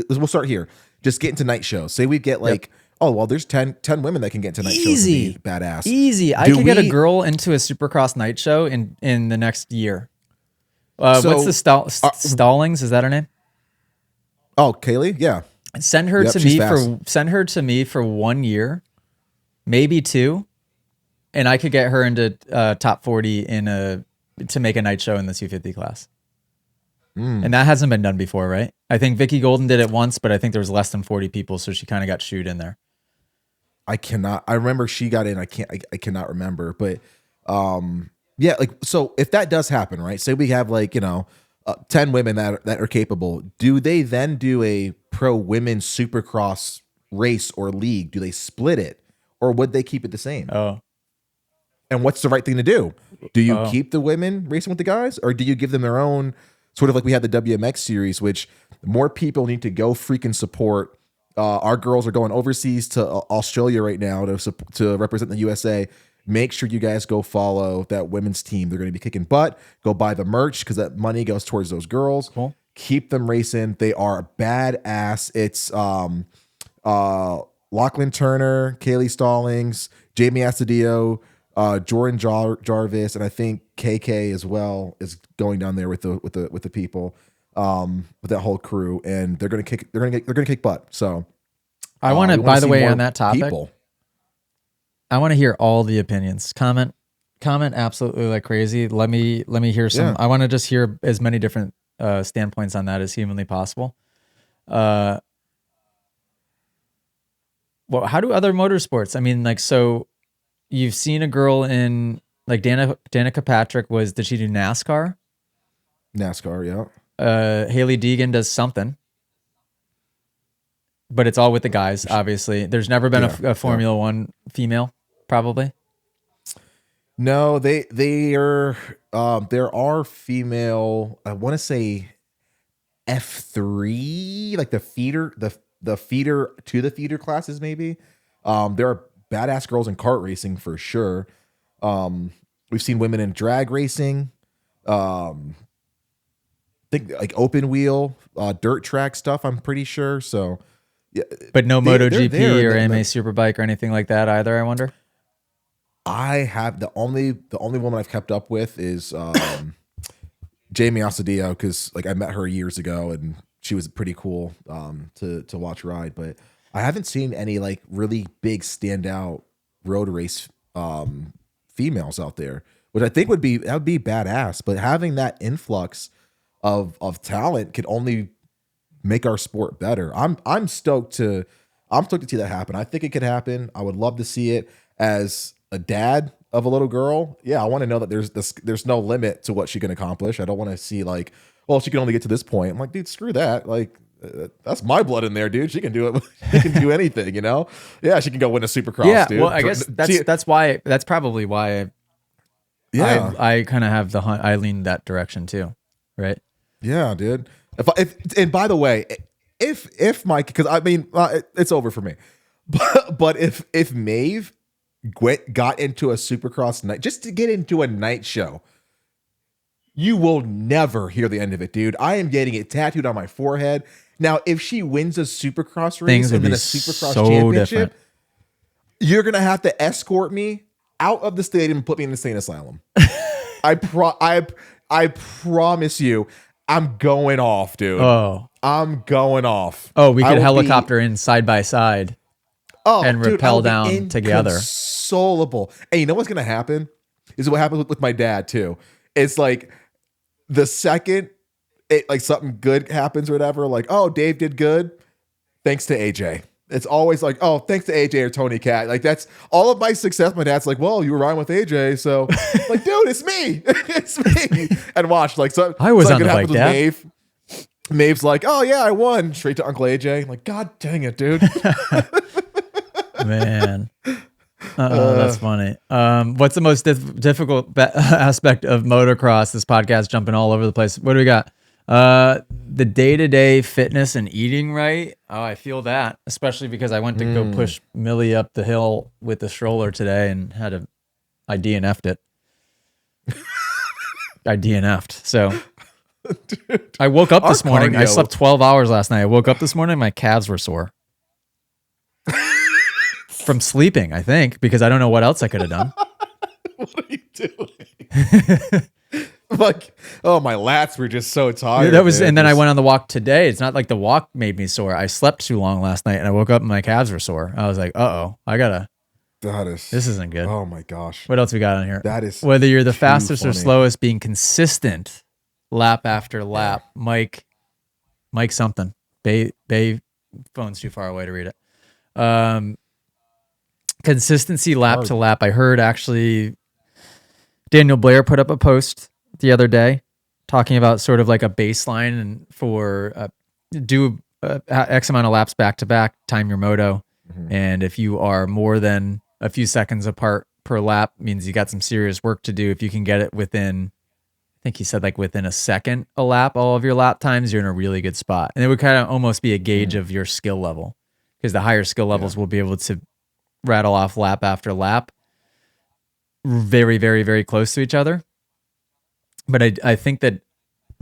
Speaker 1: we'll start here. Just get into night shows. Say we get like, there's 10 women that can get into night shows and be badass.
Speaker 2: Easy. I could get a girl into a Supercross night show in the next year. What's the Stallings? Is that her name?
Speaker 1: Oh, Kaylee? Yeah.
Speaker 2: Send her to me for 1 year, maybe 2, and I could get her into top 40 to make a night show in the 250 class. And that hasn't been done before, right? I think Vicky Golden did it once, but I think there was less than 40 people, so she kind of got shooed in there.
Speaker 1: I remember she got in. I cannot remember, but so if that does happen, right? Say we have 10 women that are capable. Do they then do a pro women Supercross race or league? Do they split it, or would they keep it the same?
Speaker 2: Oh.
Speaker 1: And what's the right thing to do? Do you keep the women racing with the guys, or do you give them their own, sort of like we had the WMX series, which more people need to go freaking support. Our girls are going overseas to Australia right now to represent the USA. Make sure you guys go follow that women's team. They're going to be kicking butt. Go buy the merch, because that money goes towards those girls.
Speaker 2: Cool.
Speaker 1: Keep them racing. They are badass. It's Lachlan Turner, Kaylee Stallings, Jamie Astadio, Jordan Jarvis, and I think KK as well is going down there with the people, with that whole crew, and they're gonna kick butt. So
Speaker 2: I want to, by the way, on that topic,
Speaker 1: people.
Speaker 2: I want to hear all the opinions. Comment absolutely like crazy. Let me hear some. I want to just hear as many different standpoints on that as humanly possible. Well, how do other motorsports? I mean, so you've seen a girl in Danica Patrick did she do NASCAR?
Speaker 1: NASCAR, yeah.
Speaker 2: Haley Deegan does something, but it's all with the guys. Obviously, there's never been a Formula One female, probably.
Speaker 1: No, they are. There are female. I want to say F3, like the feeder, the feeder to the feeder classes. Maybe there are badass girls in kart racing for sure. We've seen women in drag racing. Think like open wheel, dirt track stuff. I'm pretty sure. So, yeah,
Speaker 2: but no MotoGP or AMA Superbike or anything like that either. I wonder.
Speaker 1: I have the only woman I've kept up with is Jamie Asadio, because I met her years ago and she was pretty cool to watch ride. But I haven't seen any really big standout road race females out there, which I think would be badass. But having that influx of talent could only make our sport better. I'm stoked to see that happen. I think it could happen. I would love to see it as a dad of a little girl. Yeah, I want to know that there's no limit to what she can accomplish. I don't want to see she can only get to this point. I'm like, dude, screw that. That's my blood in there, dude. She can do it. She can do anything, Yeah, she can go win a Supercross, dude.
Speaker 2: Well, I guess that's probably why I kind of have I lean that direction too, right?
Speaker 1: Yeah, dude. And by the way, if Mike, because I mean, it's over for me. But if Maeve got into a Supercross night just to get into a night show, you will never hear the end of it, dude. I am getting it tattooed on my forehead. Now, if she wins a Supercross race
Speaker 2: Things would
Speaker 1: and then
Speaker 2: be
Speaker 1: a Supercross
Speaker 2: so
Speaker 1: championship,
Speaker 2: different.
Speaker 1: you're gonna have to escort me out of the stadium and put me in the insane asylum. I promise you, I'm going off, dude.
Speaker 2: Oh,
Speaker 1: I'm going off.
Speaker 2: we could helicopter in side by side and
Speaker 1: dude,
Speaker 2: rappel down together.
Speaker 1: Inconsolable. And you know what's gonna happen? Is what happened with my dad too. It's like the second like something good happens or whatever, like, oh, Dave did good, thanks to AJ. It's always like, oh, thanks to AJ or Tony Cat. Like, that's all of my success. My dad's like, well, you were riding with AJ, so like, dude, it's me. It's me. And watch, like, so
Speaker 2: I was on the bike, Dad.
Speaker 1: Maeve. Maeve's like, oh yeah, I won. Straight to Uncle AJ. I'm like, God dang it, dude.
Speaker 2: Man. That's funny. What's the most difficult aspect of motocross? This podcast jumping all over the place. What do we got? The day-to-day fitness and eating right. Oh, I feel that, especially because I went to go push Millie up the hill with the stroller today and I DNF'd it. I DNF'd. So dude, I woke up this morning. I slept 12 hours last night. I woke up this morning. My calves were sore. From sleeping, I think, because I don't know what else I could have done.
Speaker 1: What are you doing? Like, oh, my lats were just so tired.
Speaker 2: That was, and then I went on the walk today. It's not like the walk made me sore. I slept too long last night, and I woke up and my calves were sore. I was like, this isn't good.
Speaker 1: Oh my gosh.
Speaker 2: What else we got on here?
Speaker 1: That is
Speaker 2: whether you're the fastest or slowest, being consistent lap after lap. Mike something. Bay phone's too far away to read it. Consistency lap to lap. I heard actually Daniel Blair put up a post the other day talking about sort of like a baseline and for do X amount of laps back to back, time your moto. Mm-hmm. And if you are more than a few seconds apart per lap, means you got some serious work to do. If you can get it within, I think he said like within a second a lap, all of your lap times, you're in a really good spot. And it would kind of almost be a gauge of your skill level, because the higher skill levels will be able to rattle off lap after lap very, very, very close to each other. But I think that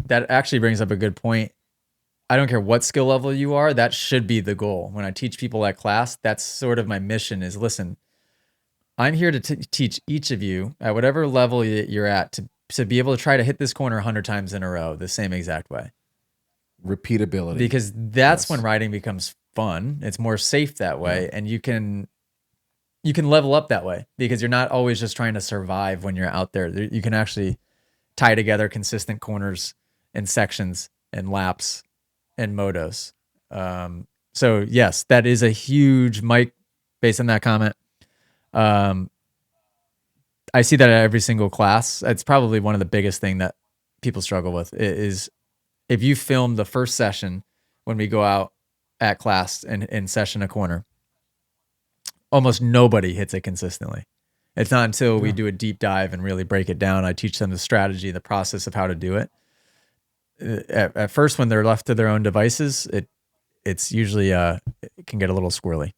Speaker 2: actually brings up a good point. I don't care what skill level you are, that should be the goal. When I teach people at class, that's sort of my mission is, listen, I'm here to teach each of you at whatever level you're at to be able to try to hit this corner 100 times in a row the same exact way.
Speaker 1: Repeatability.
Speaker 2: Because that's when riding becomes fun. It's more safe that way, and you can level up that way because you're not always just trying to survive when you're out there. You can actually tie together consistent corners and sections and laps and motos. So yes, that is a huge, Mike, based on that comment. I see that at every single class. It's probably one of the biggest thing that people struggle with is if you film the first session when we go out at class and in session a corner, almost nobody hits it consistently. It's not until we do a deep dive and really break it down. I teach them the strategy, the process of how to do it. At first, when they're left to their own devices, it's usually it can get a little squirrely.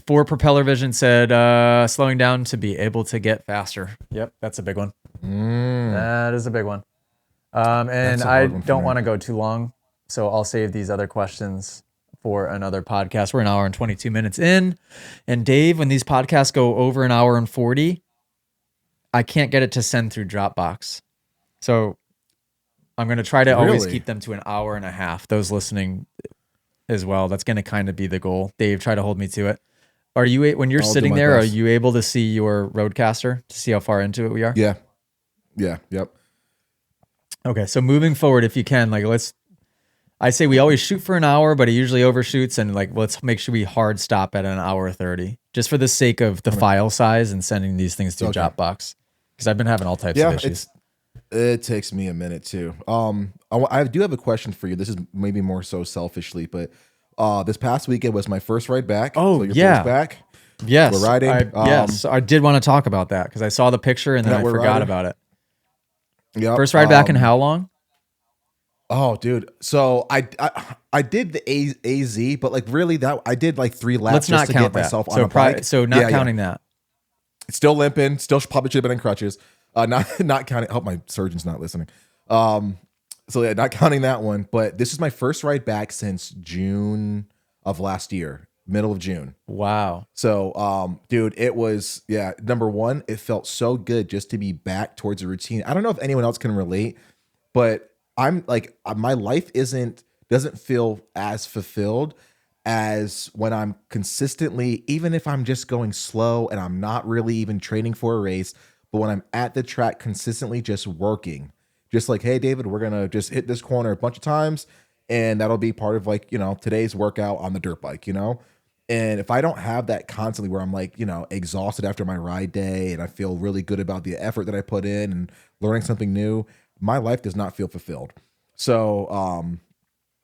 Speaker 2: For Propeller Vision said, slowing down to be able to get faster. Yep, that's a big one. That is a big one. And I don't want to go too long, so I'll save these other questions for another podcast. We're an hour and 22 minutes in. And Dave, when these podcasts go over an hour and 40, I can't get it to send through Dropbox. So I'm going to try to always keep them to an hour and a half. Those listening as well, that's going to kind of be the goal. Dave, try to hold me to it. Are you, when you're sitting there, best. Are you able to see your Roadcaster to see how far into it we are?
Speaker 1: Yeah. Yep.
Speaker 2: Okay. So moving forward, if you can, like, I say we always shoot for an hour, but it usually overshoots, and like, let's make sure we hard stop at an hour 30, just for the sake of the file size and sending these things to Dropbox. Because I've been having all types of issues.
Speaker 1: It takes me a minute too. I do have a question for you. This is maybe more so selfishly, but this past weekend was my first ride back.
Speaker 2: Oh,
Speaker 1: so your first back.
Speaker 2: Yes,
Speaker 1: we're riding.
Speaker 2: Yes, I did want to talk about that because I saw the picture and then I forgot about it.
Speaker 1: Yeah,
Speaker 2: first ride back in how long?
Speaker 1: Oh, dude. So I did the AZ, but like really that I did like 3 laps
Speaker 2: Let's
Speaker 1: just
Speaker 2: not
Speaker 1: to get
Speaker 2: count that.
Speaker 1: myself on a bike.
Speaker 2: So not
Speaker 1: Yeah, yeah.
Speaker 2: counting that.
Speaker 1: Still limping. Still probably should have been in crutches. Not counting. I hope my surgeon's not listening. Um, so yeah, not counting that one. But this is my first ride back since June of last year, middle of June.
Speaker 2: Wow.
Speaker 1: So, dude, it was, yeah, number one, it felt so good just to be back towards a routine. I don't know if anyone else can relate, but I'm like, my life doesn't feel as fulfilled as when I'm consistently, even if I'm just going slow and I'm not really even training for a race, but when I'm at the track consistently just working, just like, hey, David, we're going to just hit this corner a bunch of times. And that'll be part of like, today's workout on the dirt bike. And if I don't have that constantly where I'm like, exhausted after my ride day and I feel really good about the effort that I put in and learning something new, my life does not feel fulfilled. So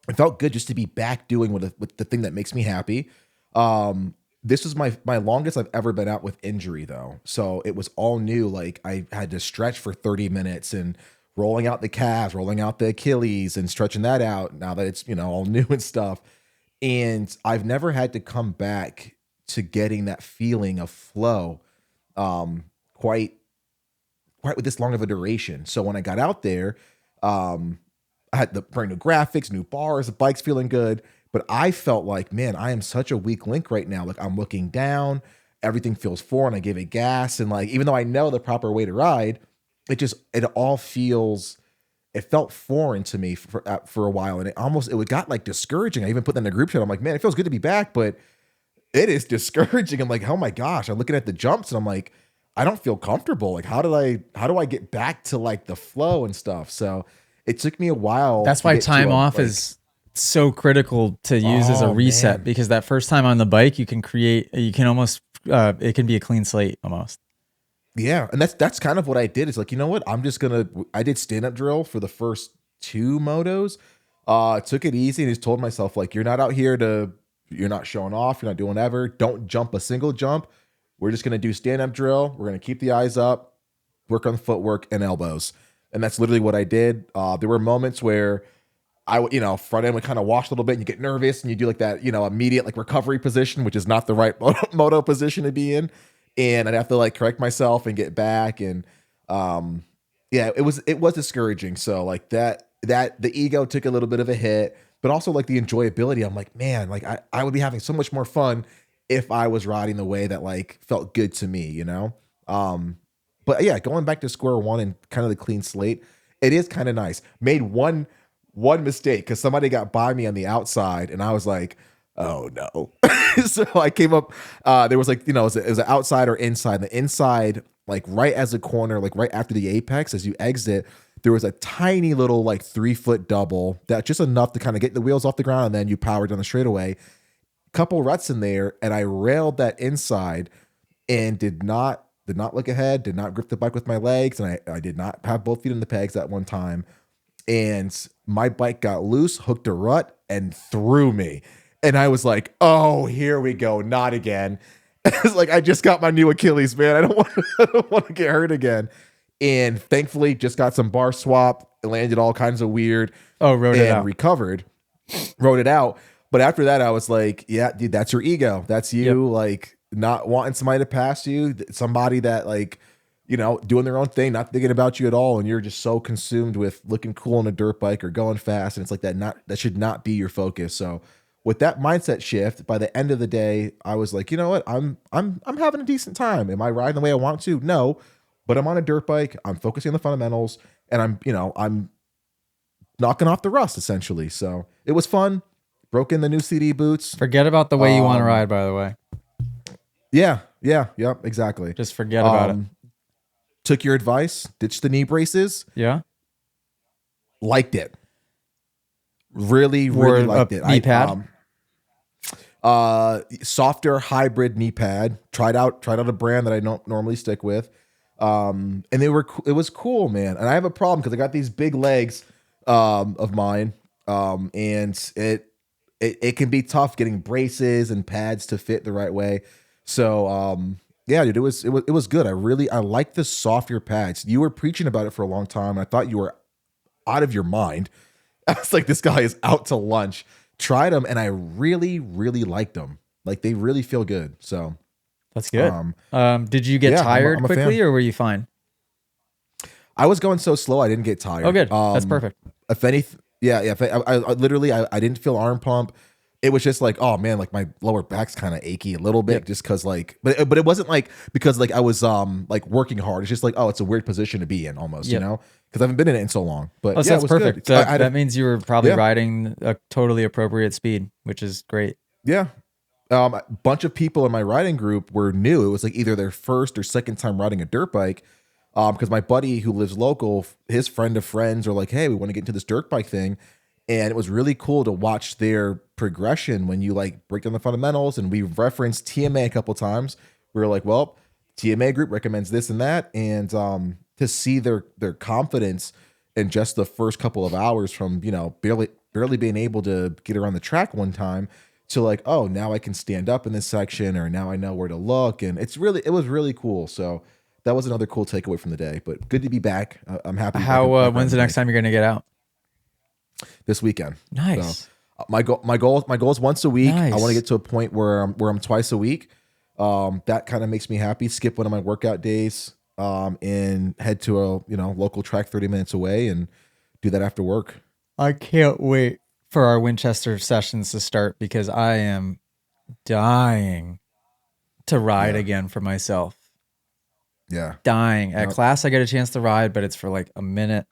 Speaker 1: it felt good just to be back doing with the thing that makes me happy. This was my longest I've ever been out with injury though. So it was all new. Like I had to stretch for 30 minutes and rolling out the calves, rolling out the Achilles and stretching that out now that it's, all new and stuff. And I've never had to come back to getting that feeling of flow quite with this long of a duration. So when I got out there, I had the brand new graphics, new bars, the bike's feeling good, but I felt like, man, I am such a weak link right now. Like I'm looking down, everything feels foreign. I gave it gas, and like even though I know the proper way to ride, it felt foreign to me for a while, and it got like discouraging. I even put that in the group chat. I'm like, man, it feels good to be back, but it is discouraging. I'm like, oh my gosh, I'm looking at the jumps and I'm like, I don't feel comfortable. Like, how do I get back to like the flow and stuff? So it took me a while.
Speaker 2: That's
Speaker 1: To
Speaker 2: why
Speaker 1: get to
Speaker 2: time off is so critical to use as a
Speaker 1: Oh
Speaker 2: reset,
Speaker 1: man,
Speaker 2: because that first time on the bike, you can almost, it can be a clean slate almost.
Speaker 1: yeah, and that's kind of what I did. It's like, you know what? I did stand up drill for the first two motos. Took it easy and just told myself like, you're not showing off, you're not doing ever. Don't jump a single jump. We're just gonna do stand up drill. We're gonna keep the eyes up, work on the footwork and elbows, and that's literally what I did. There were moments where front end would kind of wash a little bit and you get nervous and you do like that, immediate like recovery position, which is not the right moto position to be in. And I'd have to like correct myself and get back. And yeah, it was discouraging. So like that the ego took a little bit of a hit, but also like the enjoyability. I'm like, man, like I would be having so much more fun if I was riding the way that like felt good to me. But yeah, going back to square one and kind of the clean slate, it is kind of nice. Made one mistake because somebody got by me on the outside and I was like, oh no. So I came up, there was like, it was an outside or inside. The inside, like right as a corner, like right after the apex, as you exit, there was a tiny little like 3-foot double that just enough to kind of get the wheels off the ground and then you power down the straightaway. Couple ruts in there and I railed that inside and did not look ahead, did not grip the bike with my legs, and I did not have both feet in the pegs at one time. And my bike got loose, hooked a rut, and threw me. And I was like, oh, here we go. Not again. It's like, I just got my new Achilles, man. I don't want to get hurt again. And thankfully, just got some bar swap, landed all kinds of weird.
Speaker 2: Oh, wrote it
Speaker 1: and
Speaker 2: out.
Speaker 1: recovered, wrote it out. But after that, I was like, yeah, dude, that's your ego. That's you,
Speaker 2: Yep.
Speaker 1: like, not wanting somebody to pass you, somebody that, like, doing their own thing, not thinking about you at all. And you're just so consumed with looking cool on a dirt bike or going fast. And it's like that should not be your focus. So with that mindset shift, by the end of the day, I was like, you know what? I'm having a decent time. Am I riding the way I want to? No, but I'm on a dirt bike. I'm focusing on the fundamentals and I'm knocking off the rust essentially. So it was fun. Broke in the new CD boots.
Speaker 2: Forget about the way you want to ride, by the way.
Speaker 1: Yeah, exactly.
Speaker 2: Just forget about it.
Speaker 1: Took your advice, ditched the knee braces,
Speaker 2: Yeah.
Speaker 1: liked it. Really,
Speaker 2: Wore
Speaker 1: really
Speaker 2: a
Speaker 1: liked it.
Speaker 2: knee pad?
Speaker 1: Softer hybrid knee pad. Tried out a brand that I don't normally stick with. And it was cool, man. And I have a problem because I got these big legs of mine. And it can be tough getting braces and pads to fit the right way. So yeah, dude, it was good. I like the softer pads. You were preaching about it for a long time. I thought you were out of your mind. I was like, this guy is out to lunch. Tried them, and I really, really liked them. Like they really feel good. So
Speaker 2: That's good. Did you get
Speaker 1: yeah,
Speaker 2: tired
Speaker 1: I'm a
Speaker 2: quickly,
Speaker 1: fan.
Speaker 2: or were you fine?
Speaker 1: I was going so slow, I didn't get
Speaker 2: Oh,
Speaker 1: tired.
Speaker 2: good. That's perfect.
Speaker 1: If anything, yeah, yeah. If I literally, I didn't feel arm pump. It was just like, oh man, like my lower back's kind of achy a little bit,
Speaker 2: Yep.
Speaker 1: just because like, but it wasn't like because like I was like working hard. It's just like, oh, it's a weird position to be in almost, you
Speaker 2: Yep.
Speaker 1: know, because I haven't been in it in so long. But
Speaker 2: Oh, so
Speaker 1: yeah, it
Speaker 2: that's
Speaker 1: was
Speaker 2: perfect.
Speaker 1: good. I had
Speaker 2: That means you were probably
Speaker 1: yeah.
Speaker 2: riding a totally appropriate speed, which is great.
Speaker 1: Yeah. A bunch of people in my riding group were new. It was like either their first or second time riding a dirt bike. Because my buddy who lives local, his friend of friends are like, hey, we want to get into this dirt bike thing. And it was really cool to watch their progression when you like break down the fundamentals. And we referenced TMA a couple times. We were like, well, TMA group recommends this and that. And to see their confidence in just the first couple of hours from, you know, barely being able to get around the track one time to like, oh, now I can stand up in this section, or now I know where to look. And it was really cool. So that was another cool takeaway from the day, but good to be back. I'm happy.
Speaker 2: How when's the next time you're going to get out?
Speaker 1: This weekend.
Speaker 2: Nice.
Speaker 1: So, my goal is once a week.
Speaker 2: Nice.
Speaker 1: I want to get to a point where I'm twice a week. That kind of makes me happy. Skip one of my workout days, and head to a local track 30 minutes away and do that after work.
Speaker 2: I can't wait for our Winchester sessions to start because I am dying to ride again for myself.
Speaker 1: Yeah.
Speaker 2: Dying. At class, I get a chance to ride, but it's for like a minute.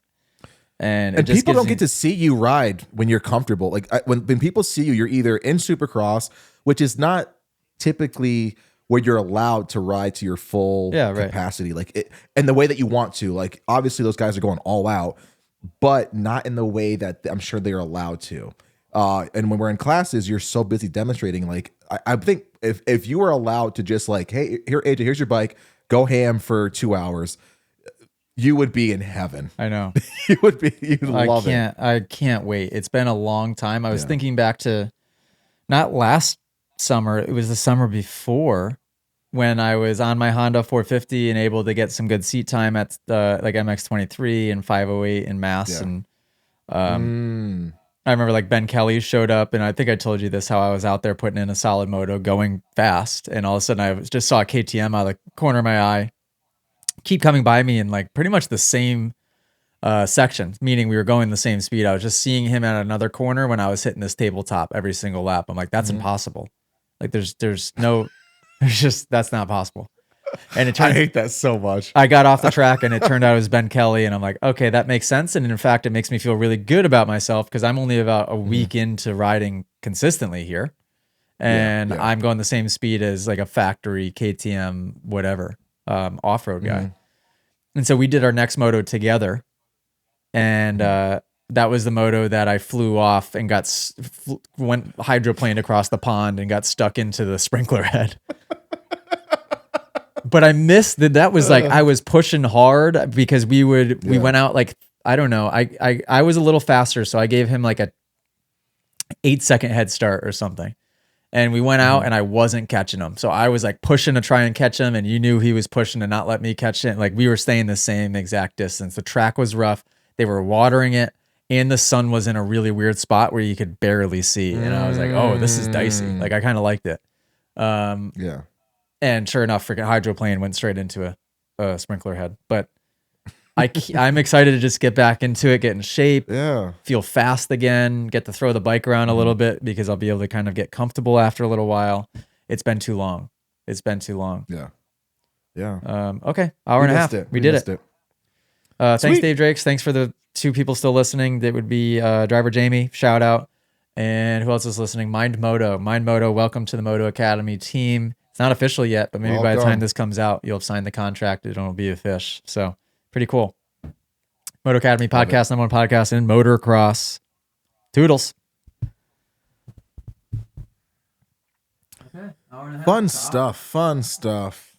Speaker 2: And it just
Speaker 1: people
Speaker 2: gives
Speaker 1: don't get to see you ride when you're comfortable. Like when people see you, you're either in Supercross, which is not typically where you're allowed to ride to your full capacity, like it, and the way that you want to. Like obviously those guys are going all out, but not in the way that I'm sure they're allowed to. And when we're in classes, you're so busy demonstrating. Like I think if you were allowed to just like, hey, here AJ, here's your bike, go ham for 2 hours, you would be in heaven.
Speaker 2: I know.
Speaker 1: You'd love it.
Speaker 2: I can't wait. It's been a long time. I was thinking back to not last summer, it was the summer before when I was on my Honda 450 and able to get some good seat time at like MX23 and 508 in Mass. And I remember like Ben Kelly showed up, and I think I told you this, how I was out there putting in a solid moto going fast. And all of a sudden I just saw a KTM out of the corner of my eye keep coming by me in like pretty much the same section, meaning we were going the same speed. I was just seeing him at another corner when I was hitting this tabletop every single lap. I'm like, that's impossible. Like there's just, that's not possible. And it turned,
Speaker 1: I hate that so much.
Speaker 2: I got off the track and it turned out it was Ben Kelly, and I'm like, okay, that makes sense. And in fact, it makes me feel really good about myself because I'm only about a week into riding consistently here. And I'm going the same speed as like a factory KTM, whatever, off-road guy. And so we did our next moto together. And that was the moto that I flew off and went hydroplaned across the pond and got stuck into the sprinkler head. But I missed that was like, I was pushing hard because we went out like, I don't know. I was a little faster. So I gave him like a 8-second head start or something. And we went out and I wasn't catching him. So I was like pushing to try and catch him. And you knew he was pushing to not let me catch it. Like we were staying the same exact distance. The track was rough. They were watering it. And the sun was in a really weird spot where you could barely see. And I was like, oh, this is dicey. Like I kind of liked it. And sure enough, freaking hydroplane went straight into a sprinkler head. But I'm excited to just get back into it, get in shape, feel fast again, get to throw the bike around a little bit because I'll be able to kind of get comfortable after a little while. It's been too long.
Speaker 1: Yeah.
Speaker 2: Okay. Hour and a half. We did it. Thanks, Dave Drakes. Thanks for the 2 people still listening. That would be driver Jamie, shout out. And who else is listening? Mind Moto, welcome to the Moto Academy team. It's not official yet, but maybe by the time this comes out, you'll have signed the contract. It'll be a fish. So pretty cool. Moto Academy podcast, #1 podcast in Motocross. Toodles.
Speaker 1: Okay, fun stuff.